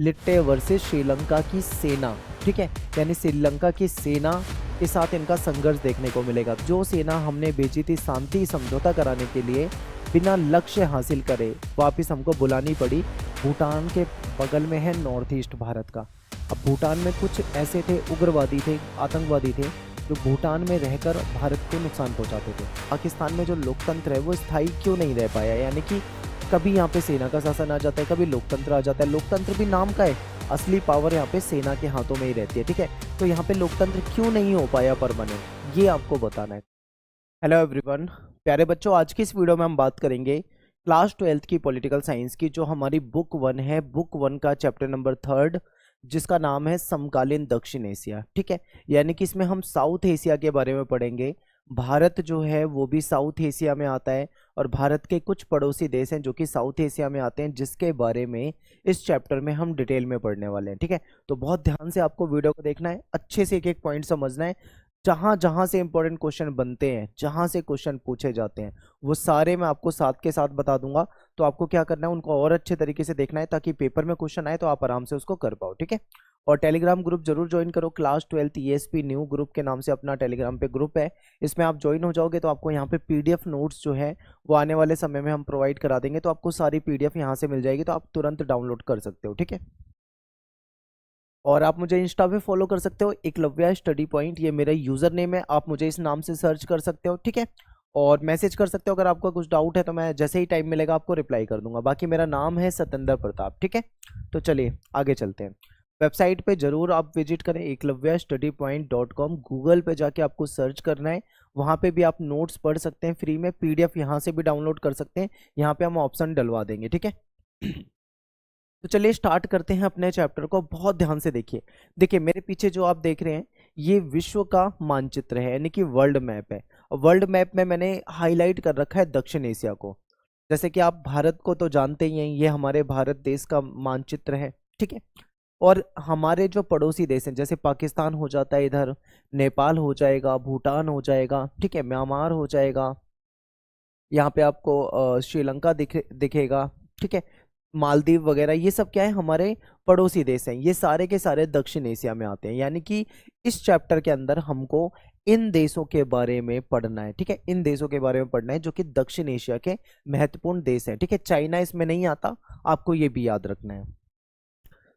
लिट्टे versus Sri Lanka की सेना, ठीक है। यानी श्रीलंका की सेना के साथ इनका संघर्ष देखने को मिलेगा। जो सेना हमने भेजी थी शांति समझौता कराने के लिए, बिना लक्ष्य हासिल करे वापस हमको बुलानी पड़ी। भूटान के बगल में है नॉर्थ ईस्ट भारत का। अब भूटान में कुछ ऐसे थे, उग्रवादी थे, आतंकवादी थे, जो भूटान में रहकर भारत को नुकसान पहुंचाते थे। पाकिस्तान में जो लोकतंत्र है वो स्थायी क्यों नहीं रह पाया, यानी कि कभी यहाँ पे सेना का शासन आ जाता है, कभी लोकतंत्र आ जाता है। लोकतंत्र भी नाम का है, असली पावर यहाँ पे सेना के हाथों में ही रहती है, ठीक है। तो यहाँ पे लोकतंत्र क्यों नहीं हो पाया परमानेंट, ये आपको बताना है। हेलो एवरीवन, प्यारे बच्चों, आज की इस वीडियो में हम बात करेंगे क्लास 12th की पॉलिटिकल साइंस की, जो हमारी बुक 1 है। बुक 1 का चैप्टर नंबर 3, जिसका नाम है समकालीन दक्षिण एशिया, ठीक है। यानी कि इसमें हम साउथ एशिया के बारे में पढ़ेंगे। भारत जो है वो भी साउथ एशिया में आता है, और भारत के कुछ पड़ोसी देश हैं जो कि साउथ एशिया में आते हैं, जिसके बारे में इस चैप्टर में हम डिटेल में पढ़ने वाले हैं, ठीक है। तो बहुत ध्यान से आपको वीडियो को देखना है, अच्छे से एक एक पॉइंट समझना है। जहाँ जहाँ से इंपॉर्टेंट क्वेश्चन बनते हैं, जहाँ से क्वेश्चन पूछे जाते हैं, वो सारे मैं आपको साथ के साथ बता दूंगा। तो आपको क्या करना है, उनको और अच्छे तरीके से देखना है, ताकि पेपर में क्वेश्चन आए तो आप आराम से उसको कर पाओ, ठीक है। और टेलीग्राम ग्रुप जरूर ज्वाइन करो। क्लास 12 ESP न्यू ग्रुप के नाम से अपना टेलीग्राम पे ग्रुप है। इसमें आप ज्वाइन हो जाओगे तो आपको यहाँ पे PDF नोट्स जो है वो आने वाले समय में हम प्रोवाइड करा देंगे। तो आपको सारी PDF यहाँ से मिल जाएगी, तो आप तुरंत डाउनलोड कर सकते हो, ठीक है। और आप मुझे इंस्टा पे फॉलो कर सकते हो, एकलव्या स्टडी पॉइंट, ये मेरा यूजर नेम है। आप मुझे इस नाम से सर्च कर सकते हो, ठीक है। और मैसेज कर सकते हो, अगर आपका कुछ डाउट है तो मैं जैसे ही टाइम मिलेगा आपको रिप्लाई कर दूंगा। बाकी मेरा नाम है सतेंद्र प्रताप, ठीक है। तो चलिए आगे चलते हैं। वेबसाइट पे जरूर आप विजिट करें, eklavyastudypoint.com। गूगल पे जाके आपको सर्च करना है, वहाँ पे भी आप नोट्स पढ़ सकते हैं फ्री में। PDF यहाँ से भी डाउनलोड कर सकते हैं, यहाँ पे हम ऑप्शन डलवा देंगे, ठीक है। तो चलिए स्टार्ट करते हैं अपने चैप्टर को। बहुत ध्यान से देखिए। देखिए मेरे पीछे जो आप देख रहे हैं, ये विश्व का मानचित्र है, यानी कि वर्ल्ड मैप है। और वर्ल्ड मैप में मैंने हाईलाइट कर रखा है दक्षिण एशिया को। जैसे कि आप भारत को तो जानते ही हैं, ये हमारे भारत देश का मानचित्र है, ठीक है। और हमारे जो पड़ोसी देश हैं, जैसे पाकिस्तान हो जाता है इधर, नेपाल हो जाएगा, भूटान हो जाएगा, ठीक है, म्यांमार हो जाएगा, यहाँ पे आपको श्रीलंका दिखेगा, ठीक है, मालदीव वगैरह, ये सब क्या है, हमारे पड़ोसी देश हैं। ये सारे के सारे दक्षिण एशिया में आते हैं। यानी कि इस चैप्टर के अंदर हमको इन देशों के बारे में पढ़ना है, ठीक है। इन देशों के बारे में पढ़ना है जो कि दक्षिण एशिया के महत्वपूर्ण देश हैं, ठीक है। चाइना इसमें नहीं आता, आपको ये भी याद रखना है।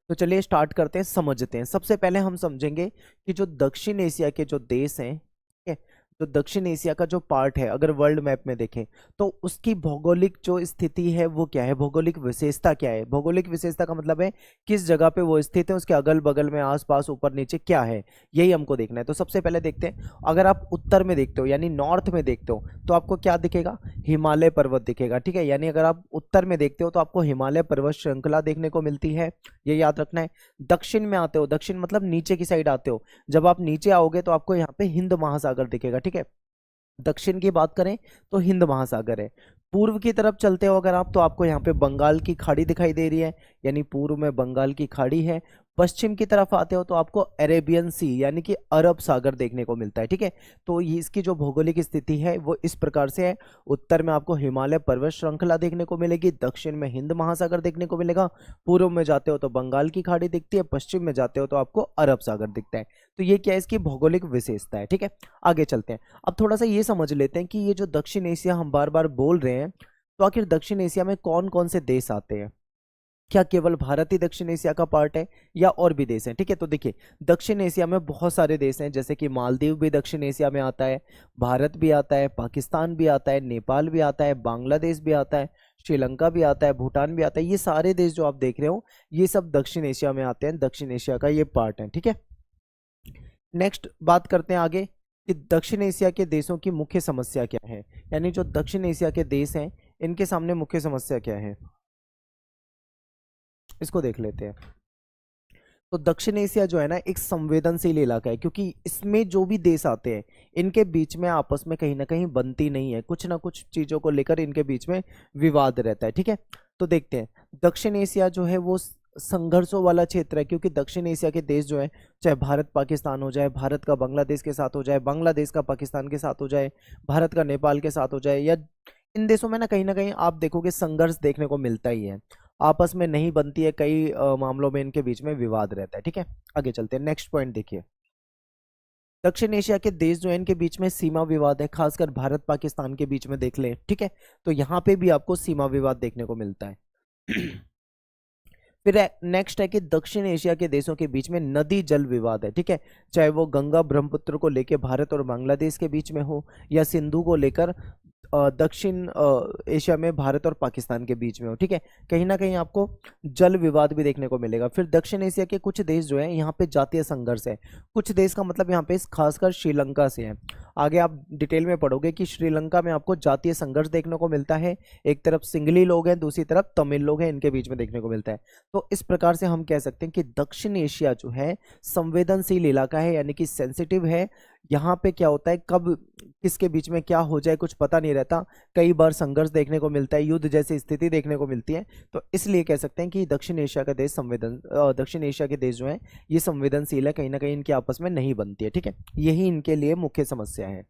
तो चलिए स्टार्ट करते हैं, समझते हैं। सबसे पहले हम समझेंगे कि जो दक्षिण एशिया के जो देश हैं, ठीक है, जो दक्षिण एशिया का जो पार्ट है, अगर वर्ल्ड मैप में देखें तो उसकी भौगोलिक जो स्थिति है वो क्या है, भौगोलिक विशेषता क्या है। भौगोलिक विशेषता का मतलब है किस जगह पे वो स्थित है, उसके अगल बगल में, आसपास, ऊपर नीचे क्या है, यही हमको देखना है। तो सबसे पहले देखते हैं, अगर आप उत्तर में देखते हो यानी नॉर्थ में देखते हो तो आपको क्या दिखेगा, हिमालय पर्वत दिखेगा, ठीक है। यानी अगर आप उत्तर में देखते हो तो आपको हिमालय पर्वत श्रृंखला देखने को मिलती है, ये याद रखना है। दक्षिण में आते हो, दक्षिण मतलब नीचे की साइड आते हो, जब आप नीचे आओगे तो आपको यहाँ पे हिंद महासागर दिखेगा, ठीक है। दक्षिण की बात करें तो हिंद महासागर है। पूर्व की तरफ चलते हो अगर आप, तो आपको यहाँ पे बंगाल की खाड़ी दिखाई दे रही है, यानी पूर्व में बंगाल की खाड़ी है। पश्चिम की तरफ आते हो तो आपको अरेबियन सी यानी कि अरब सागर देखने को मिलता है, ठीक है। तो ये इसकी जो भौगोलिक स्थिति है वो इस प्रकार से है। उत्तर में आपको हिमालय पर्वत श्रृंखला देखने को मिलेगी, दक्षिण में हिंद महासागर देखने को मिलेगा, पूर्व में जाते हो तो बंगाल की खाड़ी दिखती है, पश्चिम में जाते हो तो आपको अरब सागर दिखता है। तो ये क्या है, इसकी भौगोलिक विशेषता है, ठीक है। आगे चलते हैं। अब थोड़ा सा ये समझ लेते हैं कि ये जो दक्षिण एशिया हम बार बार बोल रहे हैं, तो आखिर दक्षिण एशिया में कौन कौन से देश आते हैं। क्या केवल भारत ही दक्षिण एशिया का पार्ट है या और भी देश हैं, ठीक है। तो देखिए दक्षिण एशिया में बहुत सारे देश हैं, जैसे कि मालदीव भी दक्षिण एशिया में आता है, भारत भी आता है, पाकिस्तान भी आता है, नेपाल भी आता है, बांग्लादेश भी आता है, श्रीलंका भी आता है, भूटान भी आता है। ये सारे देश जो आप देख रहे हो ये सब दक्षिण एशिया में आते हैं, दक्षिण एशिया का ये पार्ट है, ठीक है। नेक्स्ट बात करते हैं आगे कि दक्षिण एशिया के देशों की मुख्य समस्या क्या है, यानी जो दक्षिण एशिया के देश हैं इनके सामने मुख्य समस्या क्या है, इसको देख लेते हैं। तो दक्षिण एशिया जो है ना एक संवेदनशील इलाका है, क्योंकि इसमें जो भी देश आते हैं इनके बीच में आपस में कहीं ना कहीं बनती नहीं है, कुछ ना कुछ चीजों को लेकर इनके बीच में विवाद रहता है, ठीक है। तो देखते हैं, दक्षिण एशिया जो है वो संघर्षों वाला क्षेत्र है, क्योंकि दक्षिण एशिया के देश जो है, चाहे भारत पाकिस्तान हो जाए, भारत का बांग्लादेश के साथ हो जाए, बांग्लादेश का पाकिस्तान के साथ हो जाए, भारत का नेपाल के साथ हो जाए, या इन देशों में ना कहीं आप देखोगे संघर्ष देखने को मिलता ही है। आपस में नहीं बनती है, कई मामलों में इनके बीच में विवाद रहता है। ठीक है, आगे चलते हैं, नेक्स्ट पॉइंट देखिए। दक्षिण एशिया के देश जो है इनके बीच में सीमा विवाद है, खासकर भारत पाकिस्तान के बीच में देख लें। ठीक है, तो यहाँ पे भी आपको सीमा विवाद देखने को मिलता है। फिर नेक्स्ट है कि दक्षिण एशिया के देशों के बीच में नदी जल विवाद है। ठीक है, चाहे वो गंगा ब्रह्मपुत्र को लेकर भारत और बांग्लादेश के बीच में हो, या सिंधु को लेकर दक्षिण एशिया में भारत और पाकिस्तान के बीच में हो। ठीक है, कहीं ना कहीं आपको जल विवाद भी देखने को मिलेगा। फिर दक्षिण एशिया के कुछ देश जो है यहाँ पे जातीय संघर्ष है। कुछ देश का मतलब यहाँ पे खासकर श्रीलंका से है। आगे आप डिटेल में पढ़ोगे कि श्रीलंका में आपको जातीय संघर्ष देखने को मिलता है। एक तरफ सिंगली लोग हैं, दूसरी तरफ तमिल लोग हैं, इनके बीच में देखने को मिलता है। तो इस प्रकार से हम कह सकते हैं कि दक्षिण एशिया जो है संवेदनशील इलाका है, यानी कि सेंसिटिव है। यहाँ पे क्या होता है, कब किसके बीच में क्या हो जाए कुछ पता नहीं रहता। कई बार संघर्ष देखने को मिलता है, युद्ध जैसी स्थिति देखने को मिलती है। तो इसलिए कह सकते हैं कि दक्षिण एशिया का देश दक्षिण एशिया के देश जो है ये संवेदनशील है, कहीं ना कहीं इनके आपस में नहीं बनती है। ठीक है, यही इनके लिए मुख्य समस्या है।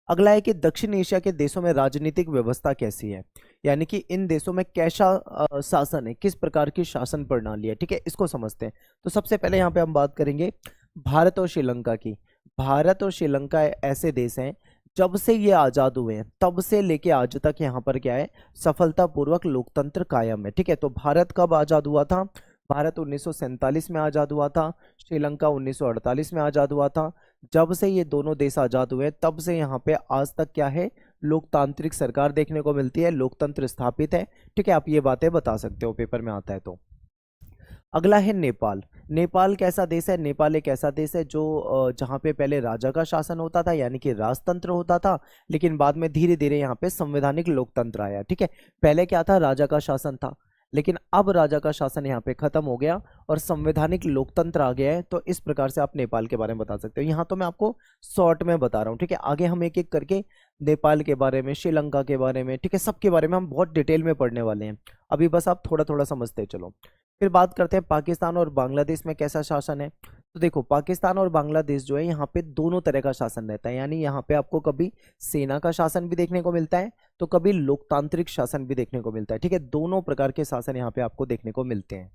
अगला है कि दक्षिण एशिया के देशों में राजनीतिक व्यवस्था कैसी है, यानी कि इन देशों में कैसा शासन है, किस प्रकार की शासन प्रणाली है। ठीक है, इसको समझते हैं। तो सबसे पहले यहाँ पे हम बात करेंगे भारत और श्रीलंका की। भारत और श्रीलंका ऐसे देश हैं जब से ये आज़ाद हुए हैं तब से लेके आज तक यहाँ पर क्या है, सफलतापूर्वक लोकतंत्र कायम है। ठीक है, तो भारत कब आज़ाद हुआ था? भारत 1947 में आज़ाद हुआ था, श्रीलंका 1948 में आज़ाद हुआ था। जब से ये दोनों देश आज़ाद हुए तब से यहाँ पे आज तक क्या है, लोकतांत्रिक सरकार देखने को मिलती है, लोकतंत्र स्थापित है। ठीक है, आप ये बातें बता सकते हो, पेपर में आता है तो। अगला है नेपाल। नेपाल कैसा देश है? नेपाल एक ऐसा देश है जो जहाँ पे पहले राजा का शासन होता था, यानी कि राजतंत्र होता था, लेकिन बाद में धीरे धीरे यहाँ पे संवैधानिक लोकतंत्र आया। ठीक है, पहले क्या था, राजा का शासन था, लेकिन अब राजा का शासन यहाँ पे खत्म हो गया और संवैधानिक लोकतंत्र आ गया है। तो इस प्रकार से आप नेपाल के बारे में बता सकते हो। यहाँ तो मैं आपको शॉर्ट में बता रहा हूँ। ठीक है, आगे हम एक एक करके नेपाल के बारे में, श्रीलंका के बारे में, ठीक है, सबके बारे में हम बहुत डिटेल में पढ़ने वाले हैं। अभी बस आप थोड़ा थोड़ा समझते चलो। फिर बात करते हैं पाकिस्तान और बांग्लादेश में कैसा शासन है। तो देखो, पाकिस्तान और बांग्लादेश जो है यहाँ पे दोनों तरह का शासन रहता है, यानी यहाँ पे आपको कभी सेना का शासन भी देखने को मिलता है तो कभी लोकतांत्रिक शासन भी देखने को मिलता है। ठीक है, दोनों प्रकार के शासन यहाँ पे आपको देखने को मिलते हैं।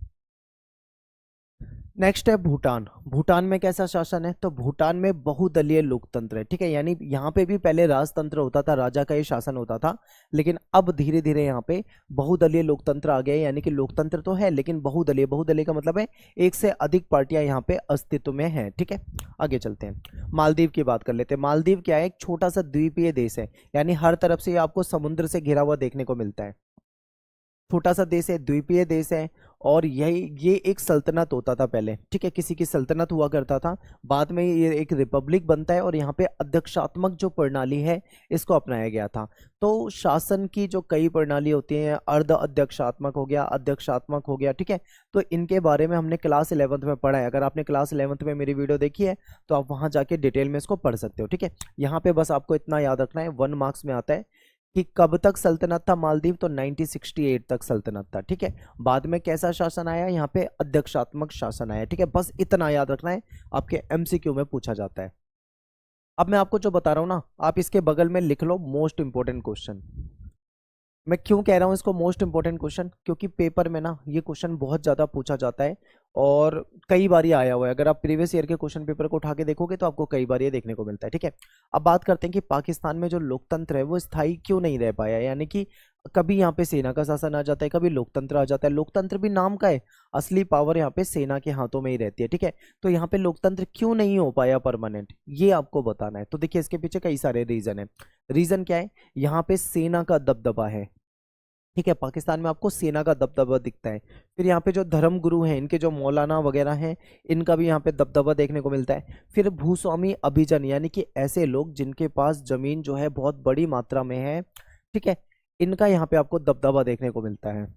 नेक्स्ट है भूटान। भूटान में कैसा शासन है? तो भूटान में बहुदलीय लोकतंत्र है। ठीक है, यानी यहाँ पे भी पहले राजतंत्र होता था, राजा का ही शासन होता था, लेकिन अब धीरे धीरे यहाँ पे बहुदलीय लोकतंत्र आ गया है। यानी कि लोकतंत्र तो है लेकिन बहुदलीय, बहुदलीय का मतलब है एक से अधिक पार्टियां यहाँ पे अस्तित्व में हैं। ठीक है, आगे चलते हैं, मालदीव की बात कर लेते हैं। मालदीव क्या है? एक छोटा सा द्वीपीय देश है, यानी हर तरफ से आपको समुद्र से घिरा हुआ देखने को मिलता है। छोटा सा देश है, द्वीपीय देश है, और ये एक सल्तनत होता था पहले। ठीक है, किसी की सल्तनत हुआ करता था, बाद में ये एक रिपब्लिक बनता है और यहाँ पे अध्यक्षात्मक जो प्रणाली है इसको अपनाया गया था। तो शासन की जो कई प्रणाली होती हैं, अर्ध अध्यक्षात्मक हो गया, अध्यक्षात्मक हो गया। ठीक है, तो इनके बारे में हमने क्लास 11th में पढ़ा है। अगर आपने क्लास 11th में मेरी वीडियो देखी है तो आप वहाँ जाके डिटेल में इसको पढ़ सकते हो। ठीक है, यहाँ पे बस आपको इतना याद रखना है, 1 मार्क्स में आता है कि कब तक सल्तनत था मालदीव, तो 1968 तक सल्तनत था। ठीक है, बाद में कैसा शासन आया? यहाँ पे अध्यक्षात्मक शासन आया। ठीक है, बस इतना याद रखना है, आपके एमसीक्यू में पूछा जाता है। अब मैं आपको जो बता रहा हूँ ना, आप इसके बगल में लिख लो मोस्ट इंपोर्टेंट क्वेश्चन। मैं क्यों कह रहा हूँ इसको मोस्ट इंपोर्टेंट क्वेश्चन? क्योंकि पेपर में ना ये क्वेश्चन बहुत ज़्यादा पूछा जाता है और कई बार ये आया हुआ है। अगर आप प्रीवियस ईयर के क्वेश्चन पेपर को उठा के देखोगे तो आपको कई बार ये देखने को मिलता है। ठीक है, अब बात करते हैं कि पाकिस्तान में जो लोकतंत्र है वो स्थायी क्यों नहीं रह पाया, यानी कि कभी यहाँ पे सेना का शासन आ जाता है, कभी लोकतंत्र आ जाता है। लोकतंत्र भी नाम का है, असली पावर यहाँ पे सेना के हाथों में ही रहती है। ठीक है, तो यहाँ पे लोकतंत्र क्यों नहीं हो पाया परमानेंट, ये आपको बताना है। तो देखिए, इसके पीछे कई सारे रीजन है। रीजन क्या है? यहाँ पे सेना का दबदबा है। ठीक है, पाकिस्तान में आपको सेना का दबदबा दिखता है। फिर यहाँ पे जो धर्म गुरु हैं, इनके जो मौलाना वगैरह हैं, इनका भी यहाँ पे दबदबा देखने को मिलता है। फिर भूस्वामी अभिजन, यानी कि ऐसे लोग जिनके पास जमीन जो है बहुत बड़ी मात्रा में है, ठीक है, इनका यहाँ पे आपको दबदबा देखने को मिलता है।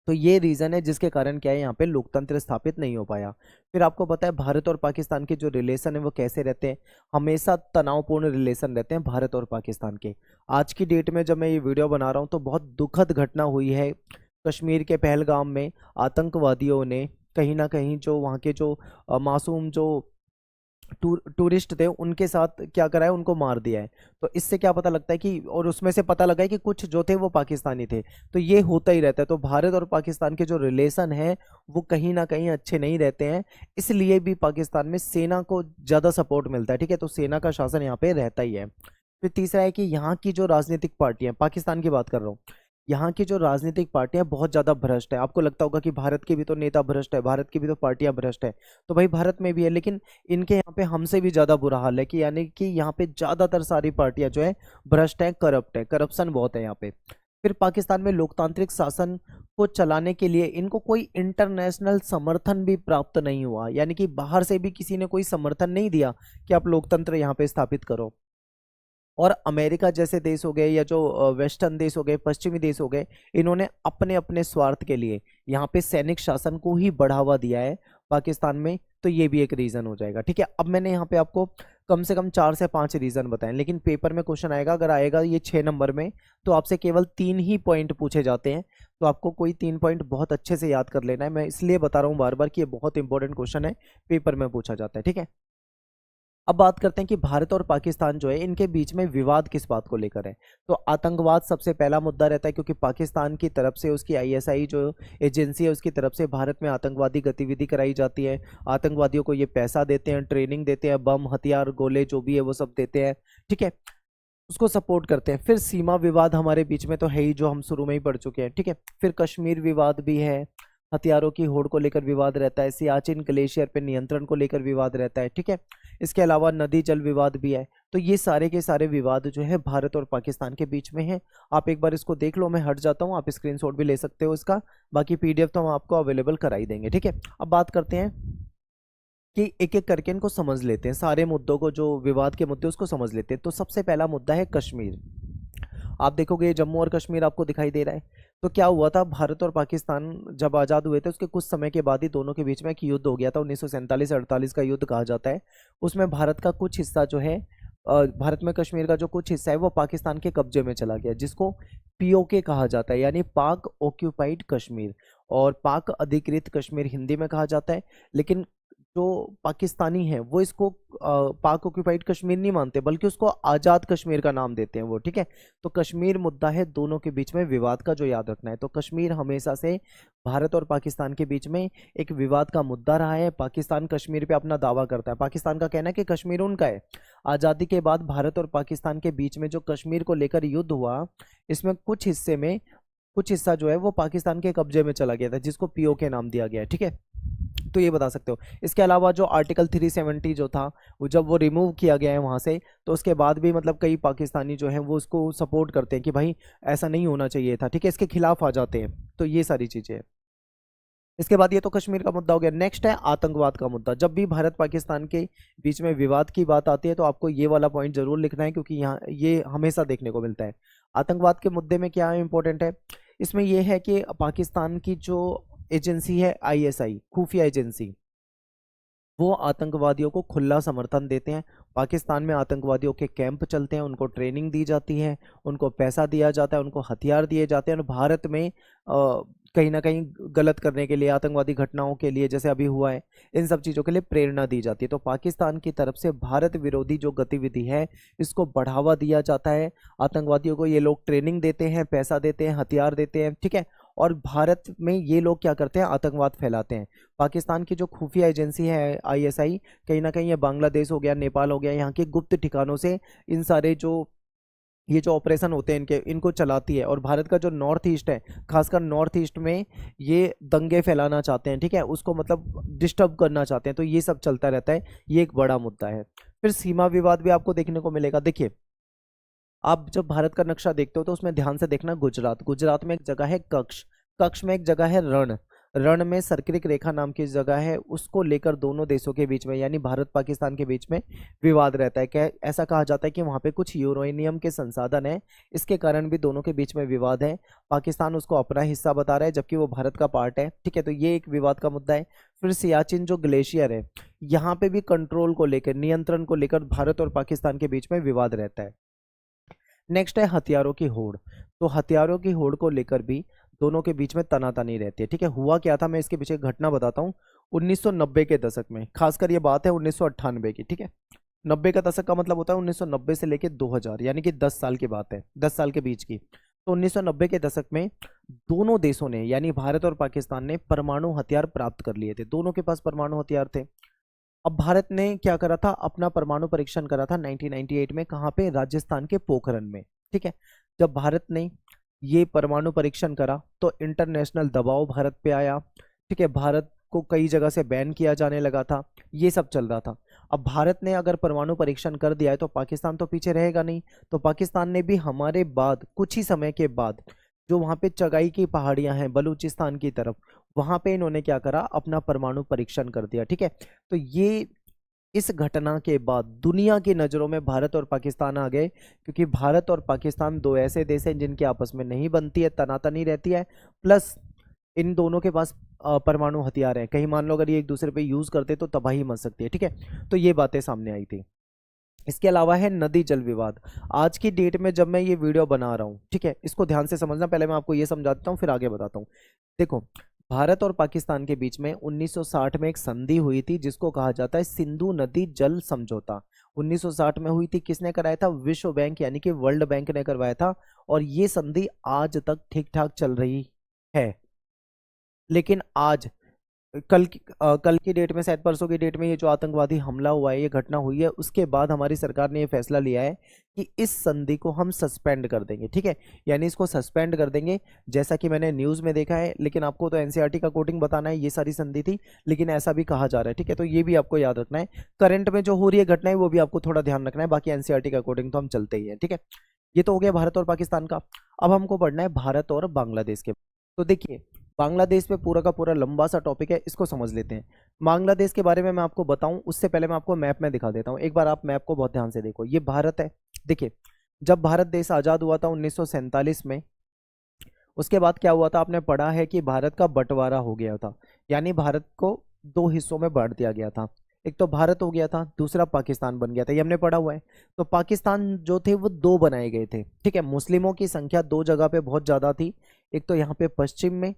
तो ये रीज़न है जिसके कारण क्या है, यहाँ पे लोकतंत्र स्थापित नहीं हो पाया। फिर आपको पता है भारत और पाकिस्तान के जो रिलेशन है वो कैसे रहते हैं, हमेशा तनावपूर्ण रिलेशन रहते हैं भारत और पाकिस्तान के। आज की डेट में जब मैं ये वीडियो बना रहा हूँ तो बहुत दुखद घटना हुई है कश्मीर के पहलगाम में। आतंकवादियों ने कहीं ना कहीं जो वहाँ के जो मासूम जो टूरिस्ट थे उनके साथ क्या करा है, उनको मार दिया है। तो इससे क्या पता लगता है कि, और उसमें से पता लगा है कि कुछ जो थे वो पाकिस्तानी थे। तो ये होता ही रहता है। तो भारत और पाकिस्तान के जो रिलेशन है वो कहीं ना कहीं अच्छे नहीं रहते हैं, इसलिए भी पाकिस्तान में सेना को ज़्यादा सपोर्ट मिलता है। ठीक है, तो सेना का शासन यहाँ पे रहता ही है। फिर तीसरा है कि यहाँ की जो राजनीतिक पार्टियां, पाकिस्तान की बात कर रहा हूँ, यहाँ की जो राजनीतिक पार्टियां बहुत ज़्यादा भ्रष्ट है। आपको लगता होगा कि भारत के भी तो नेता भ्रष्ट है, भारत की भी तो पार्टियां भ्रष्ट है। तो भाई भारत में भी है, लेकिन इनके यहाँ पे हमसे भी ज़्यादा बुरा हाल है, कि यानी कि यहाँ पे ज़्यादातर सारी पार्टियां जो है भ्रष्ट है, करप्ट है, करप्शन बहुत है यहाँ पे। फिर पाकिस्तान में लोकतांत्रिक शासन को चलाने के लिए इनको कोई इंटरनेशनल समर्थन भी प्राप्त नहीं हुआ, यानी कि बाहर से भी किसी ने कोई समर्थन नहीं दिया कि आप लोकतंत्र यहाँ पे स्थापित करो। और अमेरिका जैसे देश हो गए, या जो वेस्टर्न देश हो गए, पश्चिमी देश हो गए, इन्होंने अपने अपने स्वार्थ के लिए यहाँ पे सैनिक शासन को ही बढ़ावा दिया है पाकिस्तान में। तो ये भी एक रीजन हो जाएगा। ठीक है, अब मैंने यहाँ पे आपको कम से कम 4 से 5 रीजन बताएं, लेकिन पेपर में क्वेश्चन आएगा, अगर आएगा ये 6 नंबर में, तो आपसे केवल 3 ही पॉइंट पूछे जाते हैं। तो आपको कोई 3 पॉइंट बहुत अच्छे से याद कर लेना है। मैं इसलिए बता रहा हूँ बार बार कि ये बहुत इंपॉर्टेंट क्वेश्चन है, पेपर में पूछा जाता है। ठीक है, अब बात करते हैं कि भारत और पाकिस्तान जो है इनके बीच में विवाद किस बात को लेकर है। तो आतंकवाद सबसे पहला मुद्दा रहता है, क्योंकि पाकिस्तान की तरफ से, उसकी आईएसआई जो एजेंसी है उसकी तरफ से भारत में आतंकवादी गतिविधि कराई जाती है। आतंकवादियों को ये पैसा देते हैं, ट्रेनिंग देते हैं, बम, हथियार, गोले जो भी है वो सब देते हैं। ठीक है, उसको सपोर्ट करते हैं। फिर सीमा विवाद हमारे बीच में तो है ही, जो हम शुरू में ही पढ़ चुके हैं। ठीक है, फिर कश्मीर विवाद भी है, हथियारों की होड़ को लेकर विवाद रहता है, सियाचिन ग्लेशियर पे नियंत्रण को लेकर विवाद रहता है। ठीक है, इसके अलावा नदी जल विवाद भी है। तो ये सारे के सारे विवाद जो है भारत और पाकिस्तान के बीच में है। आप एक बार इसको देख लो, मैं हट जाता हूँ, आप स्क्रीनशॉट भी ले सकते हो इसका, बाकी पीडीएफ तो हम आपको अवेलेबल करा ही देंगे। ठीक है, अब बात करते हैं कि एक एक करके इनको समझ लेते हैं, सारे मुद्दों को, जो विवाद के मुद्दे उसको समझ लेते हैं। तो सबसे पहला मुद्दा है कश्मीर। आप देखोगे ये जम्मू और कश्मीर आपको दिखाई दे रहा है। तो क्या हुआ था, भारत और पाकिस्तान जब आज़ाद हुए थे उसके कुछ समय के बाद ही दोनों के बीच में एक युद्ध हो गया था, 1947-48 का युद्ध कहा जाता है। उसमें भारत का कुछ हिस्सा जो है, भारत में कश्मीर का जो कुछ हिस्सा है वो पाकिस्तान के कब्जे में चला गया, जिसको पीओके कहा जाता है, यानी पाक ऑक्यूपाइड कश्मीर, और पाक अधिकृत कश्मीर हिंदी में कहा जाता है। लेकिन जो पाकिस्तानी हैं वो इसको पाक ऑक्यूपाइड कश्मीर नहीं मानते, बल्कि उसको आज़ाद कश्मीर का नाम देते हैं वो। ठीक है, तो कश्मीर मुद्दा है दोनों के बीच में विवाद का, जो याद रखना है। तो कश्मीर हमेशा से भारत और पाकिस्तान के बीच में एक विवाद का मुद्दा रहा है। पाकिस्तान कश्मीर पे अपना दावा करता है, पाकिस्तान का कहना है कि कश्मीर उनका है। आज़ादी के बाद भारत और पाकिस्तान के बीच में जो कश्मीर को लेकर युद्ध हुआ, इसमें कुछ हिस्सा जो है वो पाकिस्तान के कब्जे में चला गया था, जिसको पीओके नाम दिया गया है। ठीक है, तो ये बता सकते हो। इसके अलावा जो आर्टिकल 370 जो था, वो जब वो रिमूव किया गया है वहाँ से, तो उसके बाद भी मतलब कई पाकिस्तानी जो हैं वो उसको सपोर्ट करते हैं कि भाई ऐसा नहीं होना चाहिए था। ठीक है, इसके खिलाफ आ जाते हैं। तो ये सारी चीज़ें हैं। इसके बाद ये तो कश्मीर का मुद्दा हो गया। नेक्स्ट है आतंकवाद का मुद्दा। जब भी भारत पाकिस्तान के बीच में विवाद की बात आती है तो आपको ये वाला पॉइंट जरूर लिखना है, क्योंकि यहाँ ये हमेशा देखने को मिलता है। आतंकवाद के मुद्दे में क्या इंपॉर्टेंट है, इसमें यह है कि पाकिस्तान की जो एजेंसी है आईएसआई, खुफिया एजेंसी, वो आतंकवादियों को खुला समर्थन देते हैं। पाकिस्तान में आतंकवादियों के कैंप चलते हैं, उनको ट्रेनिंग दी जाती है, उनको पैसा दिया जाता है, उनको हथियार दिए जाते हैं, और भारत में कहीं ना कहीं गलत करने के लिए, आतंकवादी घटनाओं के लिए जैसे अभी हुआ है, इन सब चीज़ों के लिए प्रेरणा दी जाती है। तो पाकिस्तान की तरफ से भारत विरोधी जो गतिविधि है इसको बढ़ावा दिया जाता है। आतंकवादियों को ये लोग ट्रेनिंग देते हैं, पैसा देते हैं, हथियार देते हैं। ठीक है, और भारत में ये लोग क्या करते हैं, आतंकवाद फैलाते हैं। पाकिस्तान की जो खुफिया एजेंसी है आईएसआई, कहीं ना कहीं ये बांग्लादेश हो गया, नेपाल हो गया, यहाँ के गुप्त ठिकानों से इन सारे जो ये जो ऑपरेशन होते हैं इनको चलाती है। और भारत का जो नॉर्थ ईस्ट है, खासकर नॉर्थ ईस्ट में ये दंगे फैलाना चाहते हैं। ठीक है, उसको मतलब डिस्टर्ब करना चाहते हैं। तो ये सब चलता रहता है, ये एक बड़ा मुद्दा है। फिर सीमा विवाद भी आपको देखने को मिलेगा। देखिए, आप जब भारत का नक्शा देखते हो तो उसमें ध्यान से देखना, गुजरात में एक जगह है कक्ष, कक्ष में एक जगह है रण, रण में सर्किक रेखा नाम की जगह है। उसको लेकर दोनों देशों के बीच में, यानी भारत पाकिस्तान के बीच में विवाद रहता है। क्या ऐसा कहा जाता है कि वहाँ पे कुछ यूरेनियम के संसाधन है, इसके कारण भी दोनों के बीच में विवाद है। पाकिस्तान उसको अपना हिस्सा बता रहा है, जबकि वो भारत का पार्ट है। ठीक है, तो ये एक विवाद का मुद्दा है। फिर सियाचिन जो ग्लेशियर है, यहाँ पे भी कंट्रोल को लेकर, नियंत्रण को लेकर भारत और पाकिस्तान के बीच में विवाद रहता है। नेक्स्ट है हथियारों की होड़। तो हथियारों की होड़ को लेकर भी दोनों के बीच में तनातनी रहती है। ठीक है, हुआ क्या था, मैं इसके पीछे घटना बताता हूँ। 1990 के दशक में, खासकर ये बात है 1998 की, ठीक है। 90 का दशक का मतलब होता है 1990 से लेके 2000, यानी कि 10 साल की बात है, 10 साल के बीच की। तो 1990 के दशक में दोनों देशों ने, यानी भारत और पाकिस्तान ने परमाणु हथियार प्राप्त कर लिए थे, दोनों के पास परमाणु हथियार थे। अब भारत ने क्या करा था, अपना परमाणु परीक्षण करा था 1998 में, कहाँ पे, राजस्थान के पोखरण में, ठीक है। जब भारत ने ये परमाणु परीक्षण करा तो इंटरनेशनल दबाव भारत पे आया, ठीक है। भारत को कई जगह से बैन किया जाने लगा था, ये सब चल रहा था। अब भारत ने अगर परमाणु परीक्षण कर दिया है तो पाकिस्तान तो पीछे रहेगा नहीं, तो पाकिस्तान ने भी हमारे बाद कुछ ही समय के बाद, जो वहाँ पे चगाई की पहाड़ियां हैं बलूचिस्तान की तरफ, वहां पे इन्होंने क्या करा, अपना परमाणु परीक्षण कर दिया, ठीक है। तो ये इस घटना के बाद दुनिया की नज़रों में भारत और पाकिस्तान आ गए, क्योंकि भारत और पाकिस्तान दो ऐसे देश हैं जिनकी आपस में नहीं बनती है, तनातनी रहती है, प्लस इन दोनों के पास परमाणु हथियार हैं, कहीं मान लो अगर ये एक दूसरे पे यूज करते तो तबाही मच सकती है, ठीक है। तो ये बातें सामने आई थी। इसके अलावा है नदी जल विवाद। आज की डेट में जब मैं ये वीडियो बना रहा हूँ, ठीक है, इसको ध्यान से समझना, पहले मैं आपको ये समझा देता हूँ फिर आगे बताता हूँ। देखो, भारत और पाकिस्तान के बीच में 1960 में एक संधि हुई थी जिसको कहा जाता है सिंधु नदी जल समझौता। 1960 में हुई थी, किसने कराया था, विश्व बैंक यानी कि वर्ल्ड बैंक ने करवाया था, और ये संधि आज तक ठीक ठाक चल रही है। लेकिन आज कल की डेट में, शायद परसों की डेट में, ये जो आतंकवादी हमला हुआ है, ये घटना हुई है, उसके बाद हमारी सरकार ने ये फैसला लिया है कि इस संधि को हम सस्पेंड कर देंगे, ठीक है। यानी इसको सस्पेंड कर देंगे, जैसा कि मैंने न्यूज़ में देखा है, लेकिन आपको तो एनसीईआरटी का कोटिंग बताना है, ये सारी संधि थी, लेकिन ऐसा भी कहा जा रहा है, ठीक है। तो ये भी आपको याद रखना है, करंट में जो हो रही है घटनाएं वो भी आपको थोड़ा ध्यान रखना है, बाकी एनसीईआरटी का कोटिंग तो हम चलते ही है, ठीक है। ये तो हो गया भारत और पाकिस्तान का। अब हमको पढ़ना है भारत और बांग्लादेश के। तो देखिए, बांग्लादेश पे पूरा का पूरा लंबा सा टॉपिक है, इसको समझ लेते हैं। बांग्लादेश के बारे में मैं आपको बताऊं उससे पहले मैं आपको मैप में दिखा देता हूं, एक बार आप मैप को बहुत ध्यान से देखो। ये भारत है, देखिए, जब भारत देश आज़ाद हुआ था 1947 में, उसके बाद क्या हुआ था, आपने पढ़ा है कि भारत का बंटवारा हो गया था, यानी भारत को दो हिस्सों में बांट दिया गया था। एक तो भारत हो गया था, दूसरा पाकिस्तान बन गया था, ये हमने पढ़ा हुआ है। तो पाकिस्तान जो थे वो दो बनाए गए थे, ठीक है। मुस्लिमों की संख्या दो जगह पे बहुत ज़्यादा थी, एक तो यहाँ पे पश्चिम में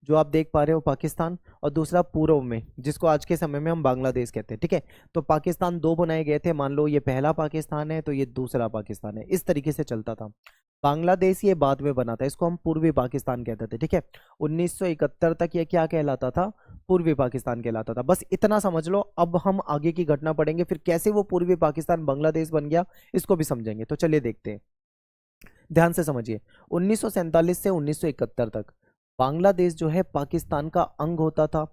जो आप देख पा रहे हो पाकिस्तान, और दूसरा पूर्व में जिसको आज के समय में हम बांग्लादेश कहते हैं, ठीक है। तो पाकिस्तान दो बनाए गए थे, मान लो ये पहला पाकिस्तान है तो ये दूसरा पाकिस्तान है, इस तरीके से चलता था। बांग्लादेश ये बाद में बना था, इसको हम पूर्वी पाकिस्तान कहते थे, ठीक है। 1971 तक ये क्या कहलाता था, पूर्वी पाकिस्तान कहलाता था। बस इतना समझ लो, अब हम आगे की घटना पढ़ेंगे, फिर कैसे वो पूर्वी पाकिस्तान बांग्लादेश बन गया इसको भी समझेंगे। तो चलिए देखते हैं, ध्यान से समझिए। 1947 से 1971 तक बांग्लादेश जो है पाकिस्तान का अंग होता था।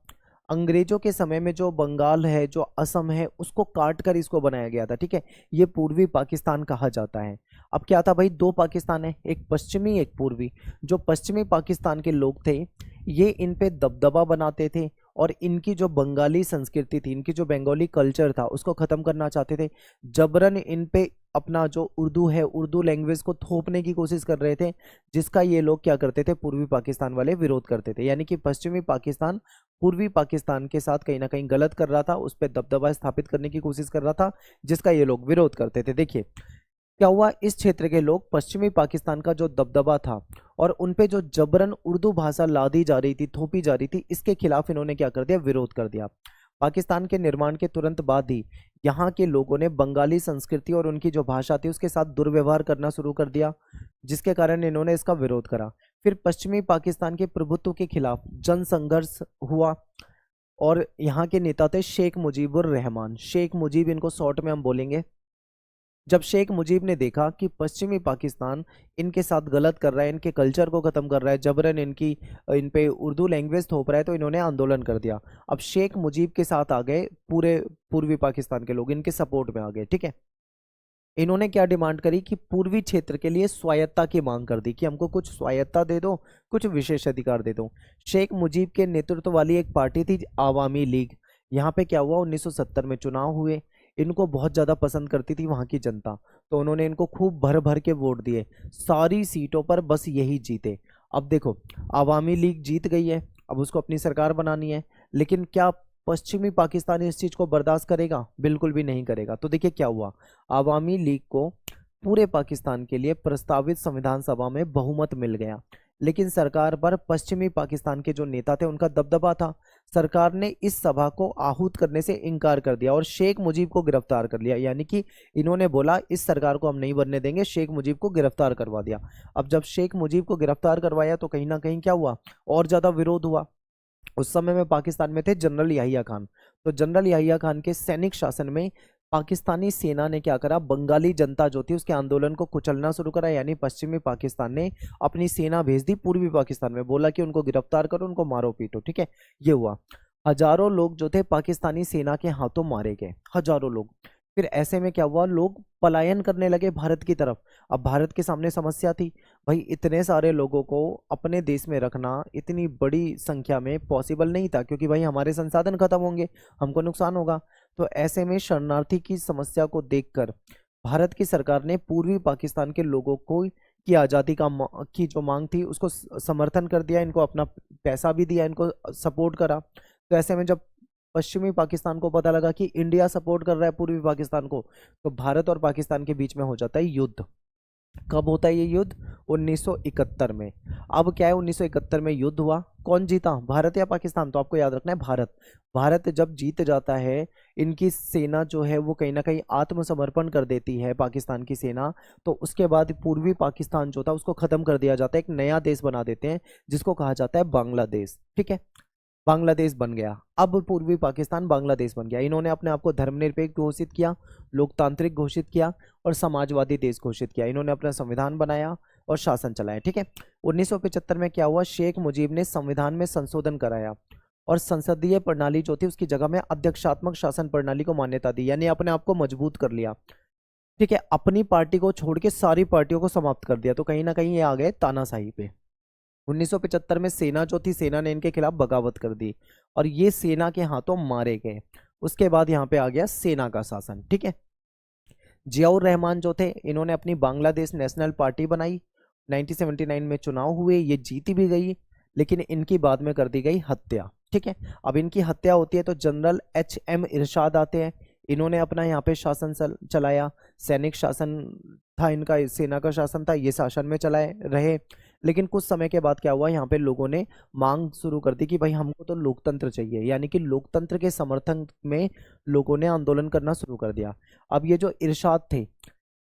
अंग्रेजों के समय में जो बंगाल है, जो असम है, उसको काट कर इसको बनाया गया था, ठीक है। ये पूर्वी पाकिस्तान कहा जाता है। अब क्या था भाई, दो पाकिस्तान है, एक पश्चिमी एक पूर्वी। जो पश्चिमी पाकिस्तान के लोग थे ये इन पे दबदबा बनाते थे, और इनकी जो बंगाली संस्कृति थी, इनकी जो बंगाली कल्चर था, उसको ख़त्म करना चाहते थे। जबरन इन पे अपना जो उर्दू है, उर्दू लैंग्वेज को थोपने की कोशिश कर रहे थे, जिसका ये लोग क्या करते थे, पूर्वी पाकिस्तान वाले विरोध करते थे। यानी कि पश्चिमी पाकिस्तान पूर्वी पाकिस्तान के साथ कहीं ना कहीं गलत कर रहा था, उस पर दबदबा स्थापित करने की कोशिश कर रहा था, जिसका ये लोग विरोध करते थे। देखिए क्या हुआ, इस क्षेत्र के लोग पश्चिमी पाकिस्तान का जो दबदबा था और उन पे जो जबरन उर्दू भाषा लादी जा रही थी, थोपी जा रही थी, इसके खिलाफ इन्होंने क्या कर दिया, विरोध कर दिया। पाकिस्तान के निर्माण के तुरंत बाद ही यहाँ के लोगों ने बंगाली संस्कृति और उनकी जो भाषा थी उसके साथ दुर्व्यवहार करना शुरू कर दिया, जिसके कारण इन्होंने इसका विरोध करा। फिर पश्चिमी पाकिस्तान के प्रभुत्व के खिलाफ जन संघर्ष हुआ, और यहाँ के नेता थे शेख मुजीबुर रहमान। शेख मुजीब इनको शॉर्ट में हम बोलेंगे। जब शेख मुजीब ने देखा कि पश्चिमी पाकिस्तान इनके साथ गलत कर रहा है, इनके कल्चर को ख़त्म कर रहा है, जबरन इन पे उर्दू लैंग्वेज थोप रहा है, तो इन्होंने आंदोलन कर दिया। अब शेख मुजीब के साथ आ गए पूरे पूर्वी पाकिस्तान के लोग, इनके सपोर्ट में आ गए, ठीक है। इन्होंने क्या डिमांड करी कि पूर्वी क्षेत्र के लिए स्वायत्ता की मांग कर दी, कि हमको कुछ स्वायत्ता दे दो, कुछ विशेष अधिकार दे दो। शेख मुजीब के नेतृत्व वाली एक पार्टी थी आवामी लीग। यहाँ पे क्या हुआ, 1970 में चुनाव हुए, इनको बहुत ज़्यादा पसंद करती थी वहाँ की जनता, तो उन्होंने इनको खूब भर भर के वोट दिए, सारी सीटों पर बस यही जीते। अब देखो, आवामी लीग जीत गई है, अब उसको अपनी सरकार बनानी है, लेकिन क्या पश्चिमी पाकिस्तान इस चीज़ को बर्दाश्त करेगा, बिल्कुल भी नहीं करेगा। तो देखिए क्या हुआ, आवामी लीग को पूरे पाकिस्तान के लिए प्रस्तावित संविधान सभा में बहुमत मिल गया, लेकिन सरकार पर पश्चिमी पाकिस्तान के जो नेता थे उनका दबदबा था। सरकार ने इस सभा को आहूत करने से इनकार कर दिया और शेख मुजीब को गिरफ्तार कर लिया। यानी कि इन्होंने बोला इस सरकार को हम नहीं बनने देंगे, शेख मुजीब को गिरफ्तार करवा दिया। अब जब शेख मुजीब को गिरफ्तार करवाया तो कहीं ना कहीं क्या हुआ, और ज्यादा विरोध हुआ। उस समय में पाकिस्तान में थे जनरल याहिया खान। तो जनरल याहिया खान के सैनिक शासन में पाकिस्तानी सेना ने क्या करा, बंगाली जनता जो थी उसके आंदोलन को कुचलना शुरू करा। यानी पश्चिमी पाकिस्तान ने अपनी सेना भेज दी पूर्वी पाकिस्तान में, बोला कि उनको गिरफ्तार करो, उनको मारो पीटो। ठीक है, ये हुआ। हजारों लोग जो थे पाकिस्तानी सेना के हाथों मारे गए, हजारों लोग। फिर ऐसे में क्या हुआ, लोग पलायन करने लगे भारत की तरफ। अब भारत के सामने समस्या थी, भाई इतने सारे लोगों को अपने देश में रखना इतनी बड़ी संख्या में पॉसिबल नहीं था, क्योंकि भाई हमारे संसाधन खत्म होंगे, हमको नुकसान होगा। तो ऐसे में शरणार्थी की समस्या को देखकर भारत की सरकार ने पूर्वी पाकिस्तान के लोगों को की आज़ादी की जो मांग थी उसको समर्थन कर दिया, इनको अपना पैसा भी दिया, इनको सपोर्ट करा। तो ऐसे में जब पश्चिमी पाकिस्तान को पता लगा कि इंडिया सपोर्ट कर रहा है पूर्वी पाकिस्तान को, तो भारत और पाकिस्तान के बीच में हो जाता है युद्ध। कब होता है ये युद्ध, 1971 में। अब क्या है, 1971 में युद्ध हुआ, कौन जीता, भारत या पाकिस्तान? तो आपको याद रखना है भारत। भारत जब जीत जाता है, इनकी सेना जो है वो कहीं ना कहीं आत्मसमर्पण कर देती है पाकिस्तान की सेना। तो उसके बाद पूर्वी पाकिस्तान जो था उसको खत्म कर दिया जाता है, एक नया देश बना देते हैं जिसको कहा जाता है बांग्लादेश। ठीक है, बांग्लादेश बन गया। अब पूर्वी पाकिस्तान बांग्लादेश बन गया। इन्होंने अपने आप को धर्मनिरपेक्ष घोषित किया, लोकतांत्रिक घोषित किया और समाजवादी देश घोषित किया। इन्होंने अपना संविधान बनाया और शासन चलाया। ठीक है, 1975 में क्या हुआ, शेख मुजीब ने संविधान में संशोधन कराया और संसदीय प्रणाली जो थी उसकी जगह में अध्यक्षात्मक शासन प्रणाली को मान्यता दी, यानी अपने आप को मजबूत कर लिया। ठीक है, अपनी पार्टी को छोड़ के सारी पार्टियों को समाप्त कर दिया। तो कहीं ना कहीं ये आ गए तानाशाही पे। 1975 में सेना जो थी, सेना ने इनके खिलाफ बगावत कर दी और ये सेना के हाथों मारे गए। उसके बाद यहाँ पे आ गया सेना का शासन। ठीक है, जियाउर रहमान जो थे, इन्होंने अपनी बांग्लादेश नेशनल पार्टी बनाई। 1979 में चुनाव हुए, ये जीती भी गई, लेकिन इनकी बाद में कर दी गई हत्या। ठीक है, अब इनकी हत्या होती है तो जनरल HM इरशाद आते हैं। इन्होंने अपना यहाँ पे शासन चलाया, सैनिक शासन था इनका, सेना का शासन था, ये शासन में चलाए रहे। लेकिन कुछ समय के बाद क्या हुआ, यहाँ पे लोगों ने मांग शुरू कर दी कि भाई हमको तो लोकतंत्र चाहिए, यानी कि लोकतंत्र के समर्थन में लोगों ने आंदोलन करना शुरू कर दिया। अब ये जो इरशाद थे,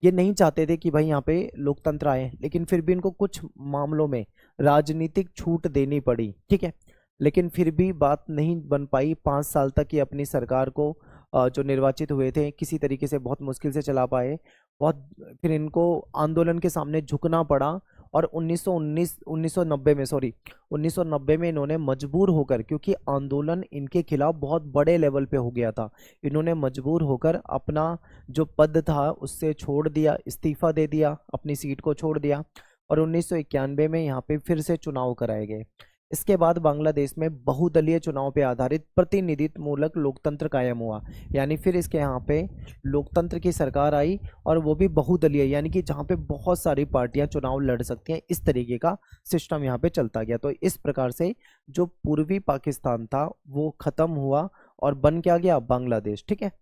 ये नहीं चाहते थे कि भाई यहाँ पे लोकतंत्र आए, लेकिन फिर भी इनको कुछ मामलों में राजनीतिक छूट देनी पड़ी। ठीक है, लेकिन फिर भी बात नहीं बन पाई। 5 साल तक ये अपनी सरकार को जो निर्वाचित हुए थे किसी तरीके से बहुत मुश्किल से चला पाए। बहुत फिर इनको आंदोलन के सामने झुकना पड़ा और 1990 में इन्होंने मजबूर होकर, क्योंकि आंदोलन इनके खिलाफ बहुत बड़े लेवल पे हो गया था, इन्होंने मजबूर होकर अपना जो पद था उससे छोड़ दिया, इस्तीफा दे दिया, अपनी सीट को छोड़ दिया और 1991 में यहाँ पे फिर से चुनाव कराए गए। इसके बाद बांग्लादेश में बहुदलीय चुनाव पे आधारित प्रतिनिधित्व मूलक लोकतंत्र कायम हुआ, यानी फिर इसके यहाँ पे लोकतंत्र की सरकार आई और वो भी बहुदलीय, यानी कि जहाँ पे बहुत सारी पार्टियां चुनाव लड़ सकती हैं, इस तरीके का सिस्टम यहाँ पे चलता गया। तो इस प्रकार से जो पूर्वी पाकिस्तान था वो खत्म हुआ और बन क्या गया, बांग्लादेश। ठीक है,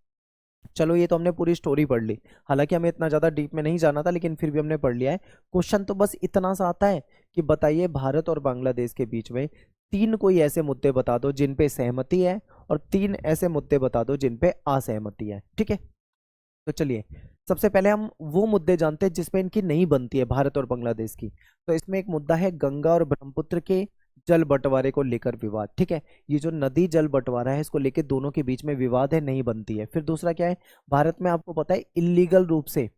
चलो ये तो हमने पूरी स्टोरी पढ़ ली, हालांकि हमें इतना ज़्यादा डीप में नहीं जाना था, लेकिन फिर भी हमने पढ़ लिया है। क्वेश्चन तो बस इतना सा आता है कि बताइए भारत और बांग्लादेश के बीच में 3 कोई ऐसे मुद्दे बता दो जिन पे सहमति है और 3 ऐसे मुद्दे बता दो जिन पे असहमति है। ठीक है, तो चलिए सबसे पहले हम वो मुद्दे जानते हैं जिसमें इनकी नहीं बनती है भारत और बांग्लादेश की। तो इसमें एक मुद्दा है गंगा और ब्रह्मपुत्र के जल बंटवारे को लेकर विवाद। ठीक है, ये जो नदी जल बंटवारा है इसको लेकर दोनों के बीच में विवाद है, नहीं बनती है। फिर दूसरा क्या है, भारत में आपको पता है इलीगल रूप से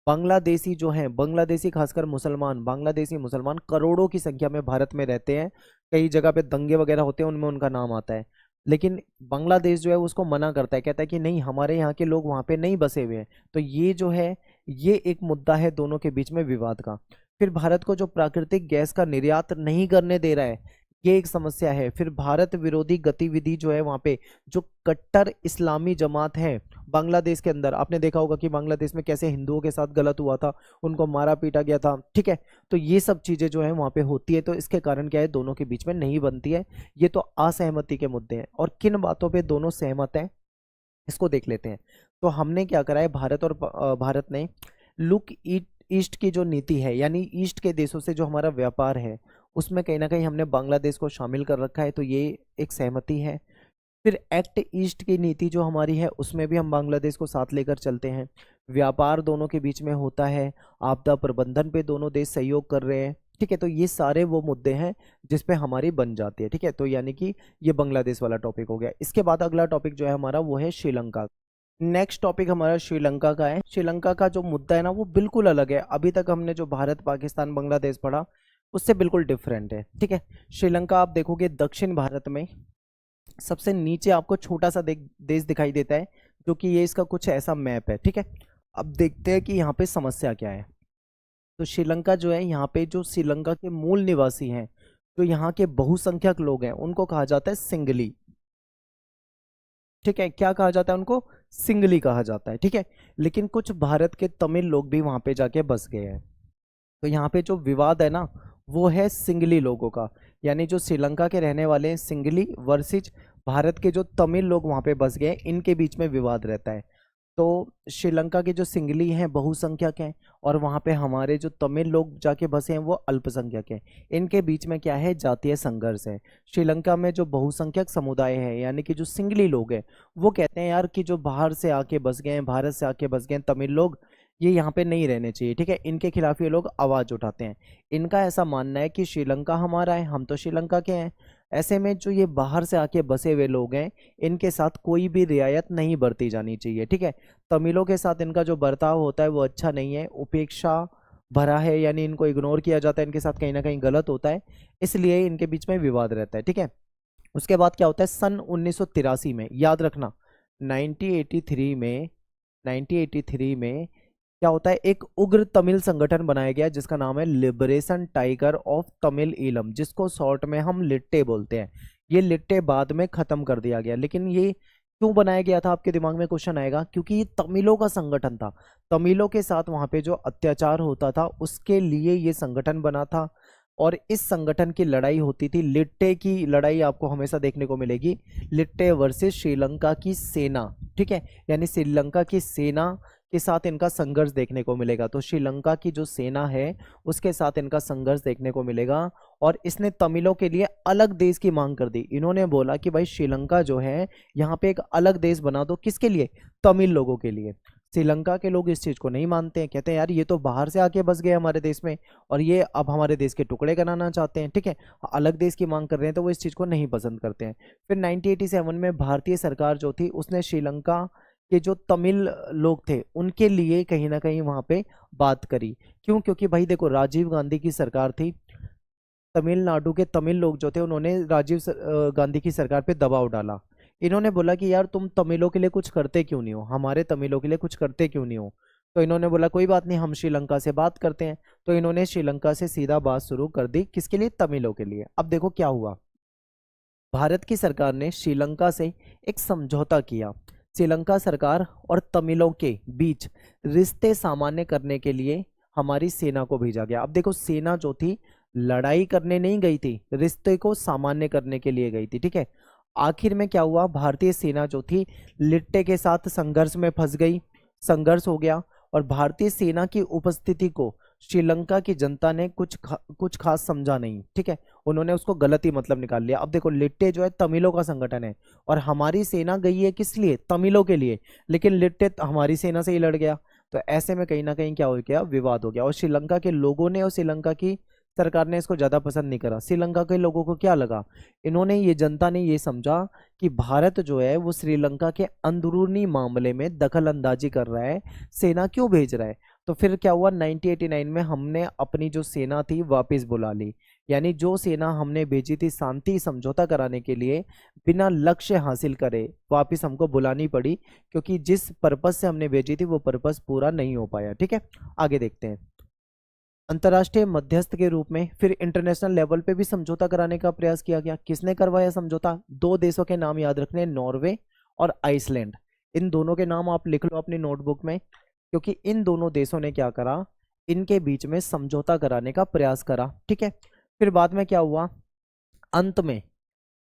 बांग्लादेशी जो हैं, बांग्लादेशी खासकर मुसलमान, बांग्लादेशी मुसलमान करोड़ों की संख्या में भारत में रहते हैं। कई जगह पे दंगे वगैरह होते हैं, उनमें उनका नाम आता है, लेकिन बांग्लादेश जो है उसको मना करता है, कहता है कि नहीं, हमारे यहाँ के लोग वहाँ पे नहीं बसे हुए हैं। तो ये जो है ये एक मुद्दा है दोनों के बीच में विवाद का। फिर भारत को जो प्राकृतिक गैस का निर्यात नहीं करने दे रहा है, ये एक समस्या है। फिर भारत विरोधी गतिविधि जो है वहाँ पे, जो कट्टर इस्लामी जमात है बांग्लादेश के अंदर, आपने देखा होगा कि बांग्लादेश में कैसे हिंदुओं के साथ गलत हुआ था, उनको मारा पीटा गया था। ठीक है, तो ये सब चीज़ें जो है वहाँ पे होती है, तो इसके कारण क्या है, दोनों के बीच में नहीं बनती है। ये तो असहमति के मुद्दे हैं। और किन बातों पर दोनों सहमत हैं इसको देख लेते हैं। तो हमने क्या करा है, भारत ने लुक ईस्ट की जो नीति है, यानी ईस्ट के देशों से जो हमारा व्यापार है उसमें कहीं ना कहीं हमने बांग्लादेश को शामिल कर रखा है, तो ये एक सहमति है। फिर एक्ट ईस्ट की नीति जो हमारी है उसमें भी हम बांग्लादेश को साथ लेकर चलते हैं। व्यापार दोनों के बीच में होता है, आपदा प्रबंधन पे दोनों देश सहयोग कर रहे हैं, ठीक है। तो ये सारे वो मुद्दे हैं जिस पे हमारी बन जाती है, ठीक है। तो यानी कि ये बांग्लादेश वाला टॉपिक हो गया। इसके बाद अगला टॉपिक जो है हमारा वो है श्रीलंका। नेक्स्ट टॉपिक हमारा श्रीलंका का है। श्रीलंका का जो मुद्दा है ना वो बिल्कुल अलग है। अभी तक हमने जो भारत पाकिस्तान बांग्लादेश पढ़ा उससे बिल्कुल डिफरेंट है, ठीक है। श्रीलंका आप देखोगे दक्षिण भारत में सबसे नीचे आपको छोटा सा देश दिखाई देता है, जो कि ये इसका कुछ ऐसा मैप है, ठीक है। अब देखते हैं कि यहाँ पे समस्या क्या है। तो श्रीलंका जो है, यहाँ पे जो श्रीलंका के मूल निवासी हैं, जो यहाँ के बहुसंख्यक लोग हैं, उनको कहा जाता है सिंगली, ठीक है। क्या कहा जाता है उनको? सिंगली कहा जाता है, ठीक है। लेकिन कुछ भारत के तमिल लोग भी वहां पे जाके बस गए हैं। तो यहाँ पे जो विवाद है ना वो है सिंगली लोगों का, यानी जो श्रीलंका के रहने वाले हैं सिंगली वर्सेस भारत के जो तमिल लोग वहाँ पे बस गए, इनके बीच में विवाद रहता है। तो श्रीलंका के जो सिंगली हैं बहुसंख्यक हैं, और वहाँ पे हमारे जो तमिल लोग जाके बसे हैं वो अल्पसंख्यक हैं। इनके बीच में क्या है? जातीय संघर्ष है। श्रीलंका में जो बहुसंख्यक समुदाय है यानी कि जो सिंगली लोग हैं, वो कहते हैं यार कि जो बाहर से आके बस गए हैं, भारत से आके बस गए हैं तमिल लोग, ये यहाँ पे नहीं रहने चाहिए, ठीक है। इनके खिलाफ ये लोग आवाज उठाते हैं। इनका ऐसा मानना है कि श्रीलंका हमारा है, हम तो श्रीलंका के हैं। ऐसे में जो ये बाहर से आके बसे हुए लोग हैं, इनके साथ कोई भी रियायत नहीं बरती जानी चाहिए, ठीक है। तमिलों के साथ इनका जो बर्ताव होता है वो अच्छा नहीं है, उपेक्षा भरा है, यानी इनको इग्नोर किया जाता है, इनके साथ कहीं ना कहीं गलत होता है, इसलिए इनके बीच में विवाद रहता है, ठीक है। उसके बाद क्या होता है? सन 1983 में, याद रखना 1983 में 1983 में क्या होता है? एक उग्र तमिल संगठन बनाया गया जिसका नाम है liberation tiger of Tamil Eelam, जिसको शॉर्ट में हम लिट्टे बोलते हैं। ये लिट्टे बाद में खत्म कर दिया गया, लेकिन ये क्यों बनाया गया था आपके दिमाग में क्वेश्चन आएगा, क्योंकि ये तमिलों का संगठन था। तमिलों के साथ वहां पे जो अत्याचार होता था उसके लिए ये संगठन बना था, और इस संगठन की लड़ाई होती थी, लिट्टे की लड़ाई आपको हमेशा देखने को मिलेगी, लिट्टे वर्सेस श्रीलंका की सेना, ठीक है। यानी श्रीलंका की सेना के साथ इनका संघर्ष देखने को मिलेगा। तो श्रीलंका की जो सेना है उसके साथ इनका संघर्ष देखने को मिलेगा, और इसने तमिलों के लिए अलग देश की मांग कर दी। इन्होंने बोला कि भाई श्रीलंका जो है यहाँ पे एक अलग देश बना दो, किसके लिए? तमिल लोगों के लिए। श्रीलंका के लोग इस चीज को नहीं मानते हैं, कहते हैं यार ये तो बाहर से आके बस गए हमारे देश में, और ये अब हमारे देश के टुकड़े कराना चाहते हैं, ठीक है, अलग देश की मांग कर रहे हैं, तो वो इस चीज को नहीं पसंद करते हैं। फिर 1987 में भारतीय सरकार जो थी उसने श्रीलंका के जो तमिल लोग थे उनके लिए कहीं ना कहीं वहां पे बात करी। क्यों? क्योंकि भाई देखो राजीव गांधी की सरकार थी, तमिलनाडु के तमिल लोग जो थे उन्होंने गांधी की सरकार पे दबाव डाला। इन्होंने बोला कि यार तुम तमिलों के लिए कुछ करते क्यों नहीं हो, हमारे तमिलों के लिए कुछ करते क्यों नहीं हो। तो इन्होंने बोला कोई बात नहीं, हम श्रीलंका से बात करते हैं। तो इन्होंने श्रीलंका से सीधा बात शुरू कर दी, किसके लिए? तमिलों के लिए। अब देखो क्या हुआ, भारत की सरकार ने श्रीलंका से एक समझौता किया। श्रीलंका सरकार और तमिलों के बीच रिश्ते सामान्य करने के लिए हमारी सेना को भेजा गया। अब देखो सेना जो थी लड़ाई करने नहीं गई थी, रिश्ते को सामान्य करने के लिए गई थी, ठीक है। आखिर में क्या हुआ, भारतीय सेना जो थी लिट्टे के साथ संघर्ष में फंस गई, संघर्ष हो गया, और भारतीय सेना की उपस्थिति को श्रीलंका की जनता ने कुछ खास समझा नहीं, ठीक है। उन्होंने उसको गलत ही मतलब निकाल लिया। अब देखो लिट्टे जो है तमिलों का संगठन है, और हमारी सेना गई है किस लिए? तमिलों के लिए, लेकिन लिट्टे हमारी सेना से ही लड़ गया। तो ऐसे में कहीं ना कहीं क्या हो गया? विवाद हो गया, और श्रीलंका के लोगों ने और श्रीलंका की सरकार ने इसको ज्यादा पसंद नहीं करा। श्रीलंका के लोगों को क्या लगा, इन्होंने ये जनता ने ये समझा कि भारत जो है वो श्रीलंका के अंदरूनी मामले में दखल अंदाजी कर रहा है, सेना क्यों भेज रहा है। तो फिर क्या हुआ, 1989 में हमने अपनी जो सेना थी वापस बुला ली। यानी जो सेना हमने भेजी थी शांति समझौता कराने के लिए, बिना लक्ष्य हासिल करे वापस हमको बुलानी पड़ी, क्योंकि जिस पर्पज से हमने भेजी थी वो पर्पज पूरा नहीं हो पाया, ठीक है। आगे देखते हैं। अंतर्राष्ट्रीय मध्यस्थ के रूप में फिर इंटरनेशनल लेवल पे भी समझौता कराने का प्रयास किया गया। किसने करवाया समझौता? दो देशों के नाम याद रखने, नॉर्वे और आइसलैंड। इन दोनों के नाम आप लिख लो अपनी नोटबुक में, क्योंकि इन दोनों देशों ने क्या करा, इनके बीच में समझौता कराने का प्रयास करा, ठीक है। फिर बाद में क्या हुआ, अंत में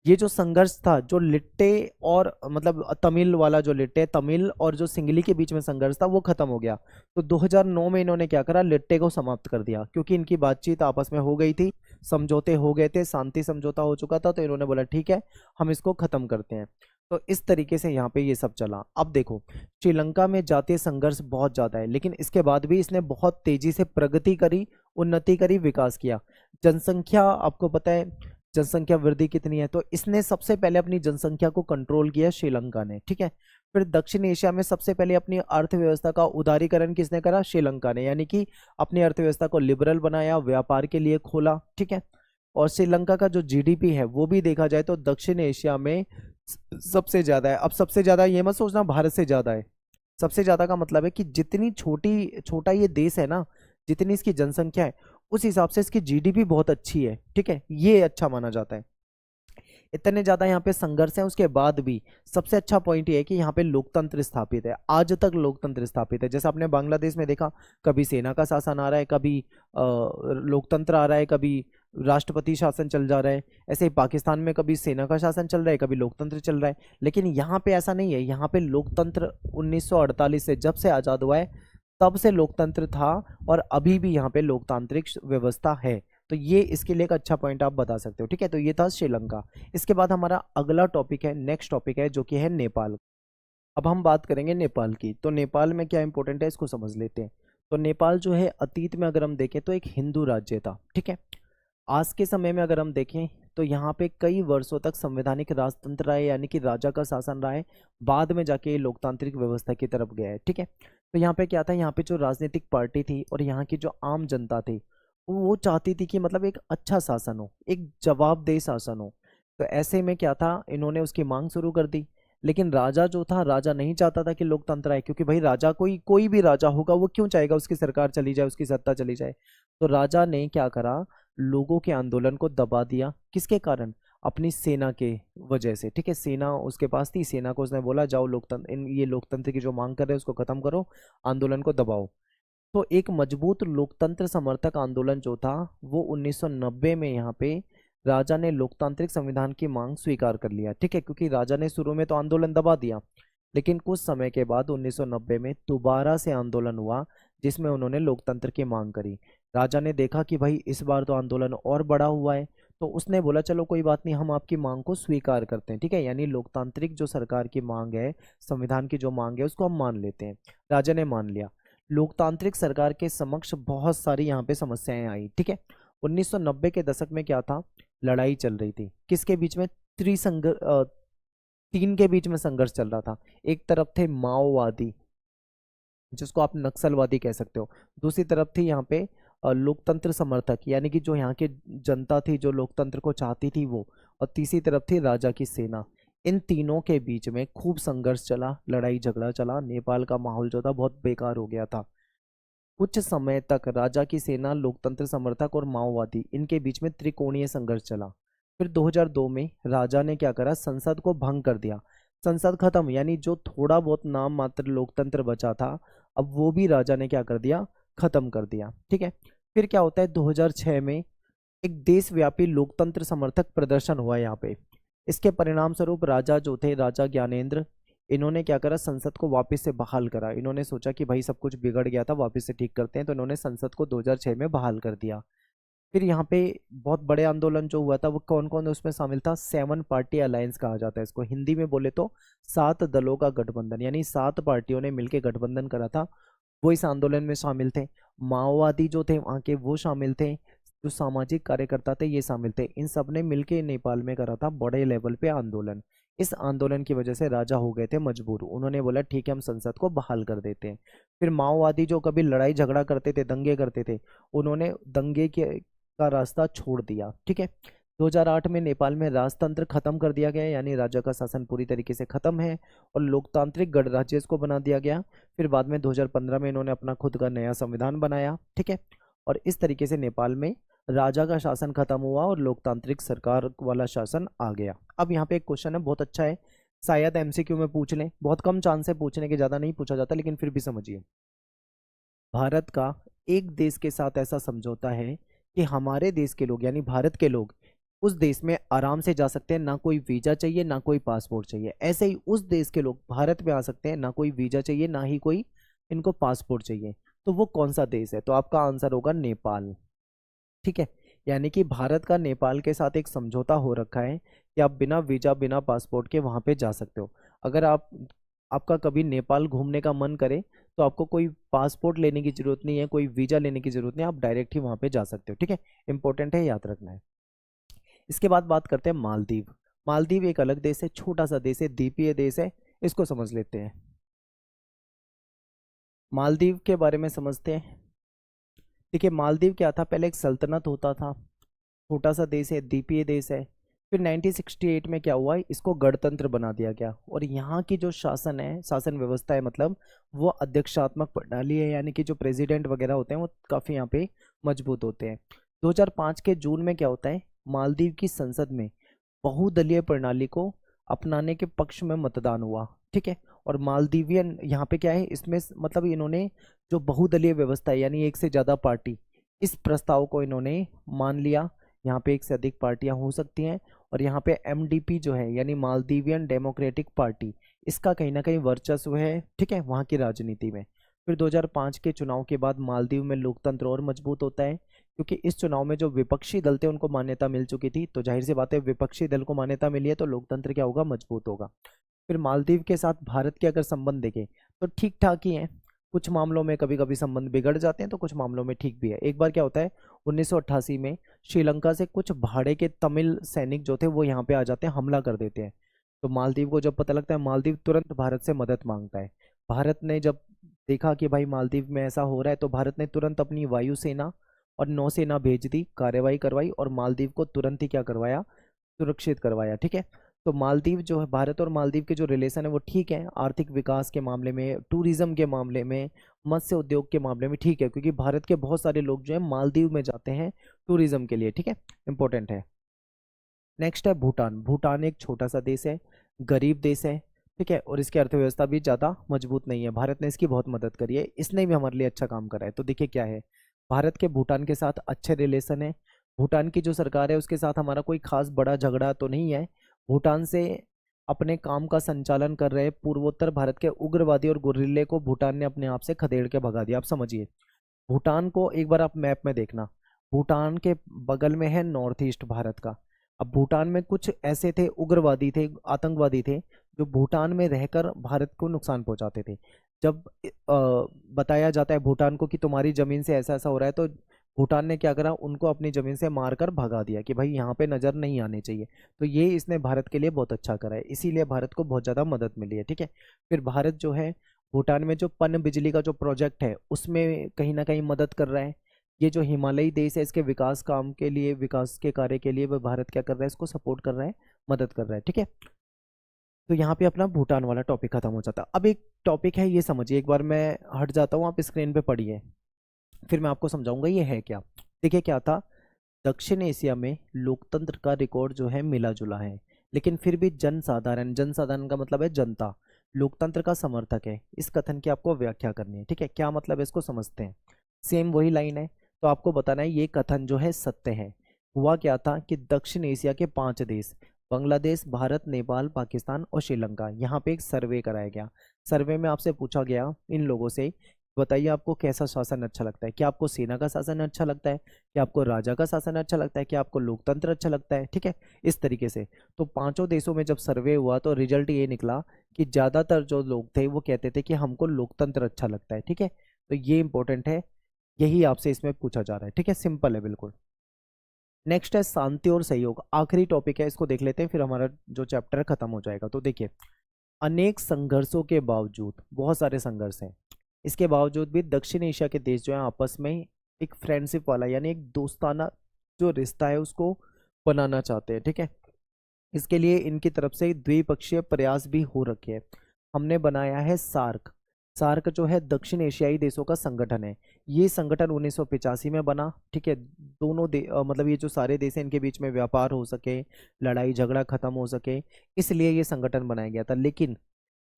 ये जो संघर्ष था, जो लिट्टे और मतलब तमिल वाला, जो लिट्टे तमिल और जो सिंगली के बीच में संघर्ष था, वो खत्म हो गया। तो 2009 में इन्होंने क्या करा, लिट्टे को समाप्त कर दिया, क्योंकि इनकी बातचीत आपस में हो गई थी, समझौते हो गए थे, शांति समझौता हो चुका था, तो इन्होंने बोला ठीक है हम इसको खत्म करते हैं। तो इस तरीके से यहाँ पे ये सब चला। अब देखो, श्रीलंका में जातीय संघर्ष बहुत ज्यादा है, लेकिन इसके बाद भी इसने बहुत तेजी से प्रगति करी, उन्नति करी, विकास किया। जनसंख्या, आपको पता है जनसंख्या वृद्धि कितनी है, तो इसने सबसे पहले अपनी जनसंख्या को कंट्रोल किया श्रीलंका ने, ठीक है। फिर दक्षिण एशिया में सबसे पहले अपनी अर्थव्यवस्था का उदारीकरण किसने करा, श्रीलंका ने, यानी कि अपनी अर्थव्यवस्था को लिबरल बनाया, व्यापार के लिए खोला, ठीक है। और श्रीलंका का जो जीडीपी है वो भी देखा जाए तो दक्षिण एशिया में सबसे ज्यादा है। अब सबसे ज्यादा ये मत सोचना भारत से ज्यादा है, सबसे ज्यादा का मतलब है कि जितनी छोटा ये देश है ना, जितनी इसकी जनसंख्या है, उस हिसाब से इसकी जीडीपी बहुत अच्छी है, ठीक है, ये अच्छा माना जाता है। इतने ज्यादा यहाँ पे संघर्ष है, उसके बाद भी सबसे अच्छा पॉइंट ये है कि यहाँ पे लोकतंत्र स्थापित है, आज तक लोकतंत्र स्थापित है। जैसे आपने बांग्लादेश में देखा, कभी सेना का शासन आ रहा है, कभी लोकतंत्र आ रहा है, कभी राष्ट्रपति शासन चल जा रहा है। ऐसे ही पाकिस्तान में कभी सेना का शासन चल रहा है, कभी लोकतंत्र चल रहा है, लेकिन यहाँ पे ऐसा नहीं है। यहाँ पे लोकतंत्र 1948 से, जब से आज़ाद हुआ है तब से लोकतंत्र था, और अभी भी यहाँ पे लोकतांत्रिक व्यवस्था है। तो ये इसके लिए एक अच्छा पॉइंट आप बता सकते हो, ठीक है। तो ये था श्रीलंका। इसके बाद हमारा अगला टॉपिक है, नेक्स्ट टॉपिक है, जो कि है नेपाल। अब हम बात करेंगे नेपाल की। तो नेपाल में क्या इंपॉर्टेंट है, इसको समझ लेते हैं। तो नेपाल जो है, अतीत में अगर हम देखें तो एक हिंदू राज्य था, ठीक है। आज के समय में अगर हम देखें तो यहाँ पे कई वर्षों तक संवैधानिक राजतंत्र रहा है, यानी कि राजा का शासन रहा है, बाद में जाके ये लोकतांत्रिक व्यवस्था की तरफ गया है, ठीक है। तो यहाँ पे क्या था, यहाँ पे जो राजनीतिक पार्टी थी और यहाँ की जो आम जनता थी, वो चाहती थी कि मतलब एक अच्छा शासन हो, एक जवाबदेह शासन हो। तो ऐसे में क्या था, इन्होंने उसकी मांग शुरू कर दी। लेकिन राजा जो था, राजा नहीं चाहता था कि लोकतंत्र आए, क्योंकि भाई राजा कोई भी राजा होगा, वो क्यों चाहेगा उसकी सरकार चली जाए, उसकी सत्ता चली जाए। तो राजा ने क्या करा, लोगों के आंदोलन को दबा दिया। किसके कारण, अपनी सेना के वजह से, ठीक है। सेना उसके पास थी, सेना को उसने बोला जाओ लोकतंत्र, ये लोकतंत्र की जो मांग कर रहे हैं उसको खत्म करो, आंदोलन को दबाओ। तो एक मजबूत लोकतंत्र समर्थक आंदोलन जो था, वो 1990 में यहाँ पे राजा ने लोकतांत्रिक संविधान की मांग स्वीकार कर लिया, ठीक है। क्योंकि राजा ने शुरू में तो आंदोलन दबा दिया, लेकिन कुछ समय के बाद 1990 में दोबारा से आंदोलन हुआ, जिसमें उन्होंने लोकतंत्र की मांग करी। राजा ने देखा कि भाई इस बार तो आंदोलन और बड़ा हुआ है, तो उसने बोला चलो कोई बात नहीं, हम आपकी मांग को स्वीकार करते हैं, ठीक है। यानी लोकतांत्रिक जो सरकार की मांग है, संविधान की जो मांग है, उसको हम मान लेते हैं। राजा ने मान लिया। लोकतांत्रिक सरकार के समक्ष बहुत सारी यहाँ पे समस्याएं आई, ठीक है। 1990 के दशक में क्या था, लड़ाई चल रही थी, किसके बीच में, तीन के बीच में संघर्ष चल रहा था। एक तरफ थे माओवादी, जिसको आप नक्सलवादी कह सकते हो। दूसरी तरफ थी यहाँ पे लोकतंत्र समर्थक, यानी कि जो यहाँ की जनता थी, जो लोकतंत्र को चाहती थी वो। और तीसरी तरफ थी राजा की सेना। इन तीनों के बीच में खूब संघर्ष चला, लड़ाई झगड़ा चला। नेपाल का माहौल जो था बहुत बेकार हो गया था। कुछ समय तक राजा की सेना, लोकतंत्र समर्थक और माओवादी, इनके बीच में त्रिकोणीय संघर्ष चला। फिर 2002 में राजा ने क्या करा, संसद को भंग कर दिया। संसद खत्म, यानी जो थोड़ा बहुत नाम मात्र लोकतंत्र बचा था, अब वो भी राजा ने क्या कर दिया, खत्म कर दिया, ठीक है। फिर क्या होता है, 2006 में एक देशव्यापी लोकतंत्र समर्थक प्रदर्शन हुआ यहाँ पे। इसके परिणाम स्वरूप राजा जो थे, राजा ज्ञानेंद्र, इन्होंने क्या करा, संसद को वापस से बहाल करा। इन्होंने सोचा कि भाई सब कुछ बिगड़ गया था, वापस से ठीक करते हैं, तो इन्होंने संसद को 2006 में बहाल कर दिया। फिर यहाँ पे बहुत बड़े आंदोलन जो हुआ था, वो कौन कौन उसमें शामिल था, 7 पार्टी अलायंस कहा जाता है इसको, हिंदी में बोले तो 7 दलों का गठबंधन, यानी 7 पार्टियों ने मिलकर गठबंधन करा था, वो इस आंदोलन में शामिल थे। माओवादी जो थे वहाँ के, वो शामिल थे। जो सामाजिक कार्यकर्ता थे, ये शामिल थे। इन सब ने मिलकर नेपाल में करा था बड़े लेवल पे आंदोलन। इस आंदोलन की वजह से राजा हो गए थे मजबूर, उन्होंने बोला ठीक है हम संसद को बहाल कर देते हैं। फिर माओवादी जो कभी लड़ाई झगड़ा करते थे, दंगे करते थे, उन्होंने दंगे के का रास्ता छोड़ दिया, ठीक है। 2008 में नेपाल में राजतंत्र खत्म कर दिया गया, यानी राजा का शासन पूरी तरीके से खत्म है, और लोकतांत्रिक गणराज्य को बना दिया गया। फिर बाद में 2015 में इन्होंने अपना खुद का नया संविधान बनाया, ठीक है। और इस तरीके से नेपाल में राजा का शासन खत्म हुआ और लोकतांत्रिक सरकार वाला शासन आ गया। अब यहाँ पे एक क्वेश्चन है, बहुत अच्छा है, शायद एमसीक्यू में पूछ लें, बहुत कम चांस है पूछने के, ज्यादा नहीं पूछा जाता, लेकिन फिर भी समझिए। भारत का एक देश के साथ ऐसा समझौता है कि हमारे देश के लोग, यानी भारत के लोग, उस देश में आराम से जा सकते हैं, ना कोई वीजा चाहिए ना कोई पासपोर्ट चाहिए। ऐसे ही उस देश के लोग भारत में आ सकते हैं, ना कोई वीजा चाहिए ना ही कोई इनको पासपोर्ट चाहिए। तो वो कौन सा देश है? तो आपका आंसर होगा नेपाल। ठीक है, यानी कि भारत का नेपाल के साथ एक समझौता हो रखा है कि आप बिना वीजा बिना पासपोर्ट के वहाँ पे जा सकते हो। अगर आपका कभी नेपाल घूमने का मन करे तो आपको कोई पासपोर्ट लेने की जरूरत नहीं है, कोई वीजा लेने की जरूरत नहीं है, आप डायरेक्ट ही वहाँ पे जा सकते हो। ठीक है, इंपॉर्टेंट है, याद रखना है। इसके बाद बात करते हैं मालदीव। मालदीव एक अलग देश है, छोटा सा देश है, द्वीपीय देश है। इसको समझ लेते हैं। मालदीव के बारे में समझते हैं। देखिए मालदीव क्या था, पहले एक सल्तनत होता था, छोटा सा देश है, द्वीपीय देश है। फिर 1968 में क्या हुआ, इसको गणतंत्र बना दिया गया। और यहाँ की जो शासन है, शासन व्यवस्था है, मतलब वो अध्यक्षात्मक प्रणाली है, यानी कि जो प्रेसिडेंट वगैरह होते हैं वो काफ़ी यहाँ पे मजबूत होते हैं। 2005 के जून में क्या होता है, मालदीव की संसद में बहुदलीय प्रणाली को अपनाने के पक्ष में मतदान हुआ। ठीक है, और मालदीवियन यहाँ पे क्या है, इसमें मतलब इन्होंने जो बहुदलीय व्यवस्था है, यानी एक से ज़्यादा पार्टी, इस प्रस्ताव को इन्होंने मान लिया। यहाँ पे एक से अधिक पार्टियां हो सकती हैं। और यहाँ पे एमडीपी जो है, यानी मालदीवियन डेमोक्रेटिक पार्टी, इसका कहीं ना कहीं वर्चस्व है। ठीक है, वहाँ की राजनीति में। फिर 2005 के चुनाव के बाद मालदीव में लोकतंत्र और मजबूत होता है, क्योंकि इस चुनाव में जो विपक्षी दल थे उनको मान्यता मिल चुकी थी। तो जाहिर सी बात है, विपक्षी दल को मान्यता मिली है तो लोकतंत्र क्या होगा, मजबूत होगा। फिर मालदीव के साथ भारत के अगर संबंध देखें तो ठीक ठाक ही हैं। कुछ मामलों में कभी कभी संबंध बिगड़ जाते हैं, तो कुछ मामलों में ठीक भी है। एक बार क्या होता है, 1988 में श्रीलंका से कुछ भाड़े के तमिल सैनिक जो थे वो यहाँ पे आ जाते हैं, हमला कर देते हैं। तो मालदीव को जब पता लगता है, मालदीव तुरंत भारत से मदद मांगता है। भारत ने जब देखा कि भाई मालदीव में ऐसा हो रहा है, तो भारत ने तुरंत अपनी वायुसेना और नौसेना भेज दी, कार्रवाई करवाई और मालदीव को तुरंत ही क्या करवाया, सुरक्षित करवाया। ठीक है, तो मालदीव जो है, भारत और मालदीव के जो रिलेशन है वो ठीक है। आर्थिक विकास के मामले में, टूरिज्म के मामले में, मत्स्य उद्योग के मामले में ठीक है, क्योंकि भारत के बहुत सारे लोग जो है मालदीव में जाते हैं टूरिज्म के लिए। ठीक है, इंपॉर्टेंट है। नेक्स्ट है भूटान। भूटान एक छोटा सा देश है, गरीब देश है। ठीक है, और इसकी अर्थव्यवस्था भी ज़्यादा मजबूत नहीं है। भारत ने इसकी बहुत मदद करी है, इसने भी हमारे लिए अच्छा काम करा है। तो देखिए क्या है, भारत के भूटान के साथ अच्छे रिलेशन है। भूटान की जो सरकार है उसके साथ हमारा कोई खास बड़ा झगड़ा तो नहीं है। भूटान से अपने काम का संचालन कर रहे पूर्वोत्तर भारत के उग्रवादी और गुर्रिल्ले को भूटान ने अपने आप से खदेड़ के भगा दिया। आप समझिए, भूटान को एक बार आप मैप में देखना, भूटान के बगल में है नॉर्थ ईस्ट भारत का। अब भूटान में कुछ ऐसे थे, उग्रवादी थे, आतंकवादी थे, जो भूटान में रहकर भारत को नुकसान पहुंचाते थे। जब बताया जाता है भूटान को कि तुम्हारी जमीन से ऐसा ऐसा हो रहा है, तो भूटान ने क्या करा, उनको अपनी जमीन से मारकर भगा दिया कि भाई यहाँ पे नजर नहीं आने चाहिए। तो ये इसने भारत के लिए बहुत अच्छा करा है, इसीलिए भारत को बहुत ज़्यादा मदद मिली है। ठीक है, फिर भारत जो है भूटान में जो पन बिजली का जो प्रोजेक्ट है उसमें कहीं ना कहीं मदद कर रहा है। ये जो हिमालयी देश है, इसके विकास काम के लिए, विकास के कार्य के लिए वह भारत क्या कर रहा है, इसको सपोर्ट कर रहा है, मदद कर रहा है। ठीक है, तो यहाँ पे अपना भूटान वाला टॉपिक खत्म हो जाता है। अब एक टॉपिक है, ये समझिए, एक बार मैं हट जाता हूँ, आप स्क्रीन पे पढ़िए, फिर मैं आपको समझाऊंगा ये है क्या। देखिए क्या था, दक्षिण एशिया में लोकतंत्र का रिकॉर्ड जो है मिला जुला है, लेकिन फिर भी जनसाधारण, जनसाधारण का मतलब है जनता, लोकतंत्र का समर्थक है। इस कथन की आपको व्याख्या करनी है। ठीक है, क्या मतलब है इसको समझते हैं। सेम वही लाइन है, तो आपको बताना है ये कथन जो है सत्य है। हुआ क्या था कि दक्षिण एशिया के 5 देश, बांग्लादेश, भारत, नेपाल, पाकिस्तान और श्रीलंका, यहाँ पे एक सर्वे कराया गया। सर्वे में आपसे पूछा गया इन लोगों से, बताइए आपको कैसा शासन अच्छा लगता है। क्या आपको सेना का शासन अच्छा लगता है, क्या आपको राजा का शासन अच्छा लगता है, क्या आपको लोकतंत्र अच्छा लगता है। ठीक है, इस तरीके से। तो 5 देशों में जब सर्वे हुआ तो रिजल्ट ये निकला कि ज़्यादातर जो लोग थे वो कहते थे कि हमको लोकतंत्र अच्छा लगता है। ठीक है, तो ये इंपॉर्टेंट है, यही आपसे इसमें पूछा जा रहा है। ठीक है, सिंपल है बिल्कुल। नेक्स्ट है शांति और सहयोग, आखिरी टॉपिक है, इसको देख लेते हैं, फिर हमारा जो चैप्टर है खत्म हो जाएगा। तो देखिए, अनेक संघर्षों के बावजूद, बहुत सारे संघर्ष हैं, इसके बावजूद भी दक्षिण एशिया के देश जो है आपस में एक फ्रेंडशिप वाला, यानी एक दोस्ताना जो रिश्ता है उसको बनाना चाहते हैं। ठीक है, इसके लिए इनकी तरफ से द्विपक्षीय प्रयास भी हो रखे हैं। हमने बनाया है सार्क। सार्क जो है दक्षिण एशियाई देशों का संगठन है। ये संगठन 1985 में बना। ठीक है, दोनों मतलब ये जो सारे देश हैं इनके बीच में व्यापार हो सके, लड़ाई झगड़ा खत्म हो सके, इसलिए ये संगठन बनाया गया था। लेकिन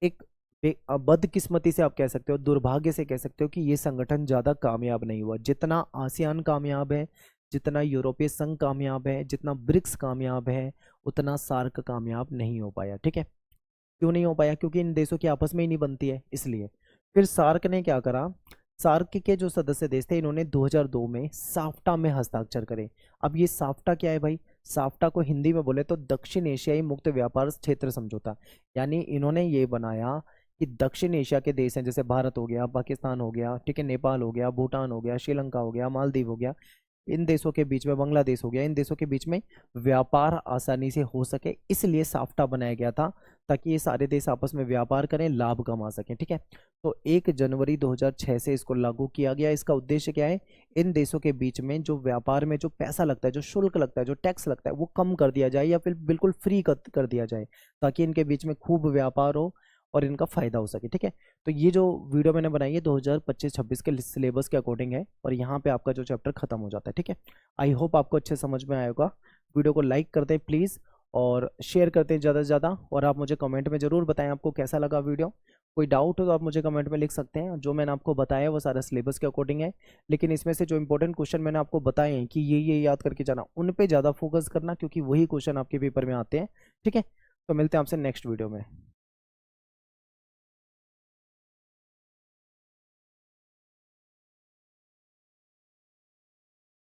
एक बदकिस्मती से आप कह सकते हो, दुर्भाग्य से कह सकते हो कि ये संगठन ज़्यादा कामयाब नहीं हुआ। जितना आसियान कामयाब है, जितना यूरोपीय संघ कामयाब है, जितना ब्रिक्स कामयाब है, उतना सार्क कामयाब नहीं हो पाया। ठीक है, क्यों नहीं हो पाया? क्योंकि इन देशों की आपस में ही नहीं बनती है, इसलिए। फिर सार्क ने क्या करा, सार्क के जो सदस्य देश थे इन्होंने 2002 में साफ्टा में हस्ताक्षर करे। अब ये साफ्टा क्या है भाई? साफ्टा को हिंदी में बोले तो दक्षिण एशियाई मुक्त व्यापार क्षेत्र समझौता। यानी इन्होंने ये बनाया कि दक्षिण एशिया के देश हैं, जैसे भारत हो गया, पाकिस्तान हो गया, ठीक है, नेपाल हो गया, भूटान हो गया, श्रीलंका हो गया, मालदीव हो गया, इन देशों के बीच में, बांग्लादेश हो गया, इन देशों के बीच में व्यापार आसानी से हो सके, इसलिए साफ्टा बनाया गया था, ताकि ये सारे देश आपस में व्यापार करें, लाभ कमा सकें। ठीक है, तो 1 जनवरी 2006 से इसको लागू किया गया। इसका उद्देश्य क्या है? इन देशों के बीच में जो व्यापार में जो पैसा लगता है, जो शुल्क लगता है, जो टैक्स लगता है, वो कम कर दिया जाए या फिर बिल्कुल फ्री कर दिया जाए, ताकि इनके बीच में खूब व्यापार हो और इनका फायदा हो सके। ठीक है, तो ये जो वीडियो मैंने बनाई है 2025-26 के सिलेबस के अकॉर्डिंग है, और यहाँ पे आपका जो चैप्टर खत्म हो जाता है। ठीक है, आई होप आपको अच्छे समझ में आया होगा। वीडियो को लाइक कर दें प्लीज़, और शेयर करते हैं ज़्यादा से ज़्यादा, और आप मुझे कमेंट में ज़रूर बताएं आपको कैसा लगा वीडियो। कोई डाउट हो तो आप मुझे कमेंट में लिख सकते हैं। जो मैंने आपको बताया वो सारा सिलेबस के अकॉर्डिंग है, लेकिन इसमें से जो इंपॉर्टेंट क्वेश्चन मैंने आपको बताए हैं कि ये याद करके जाना, उन पे ज़्यादा फोकस करना, क्योंकि वही क्वेश्चन आपके पेपर में आते हैं। ठीक है, तो मिलते हैं आपसे नेक्स्ट वीडियो में।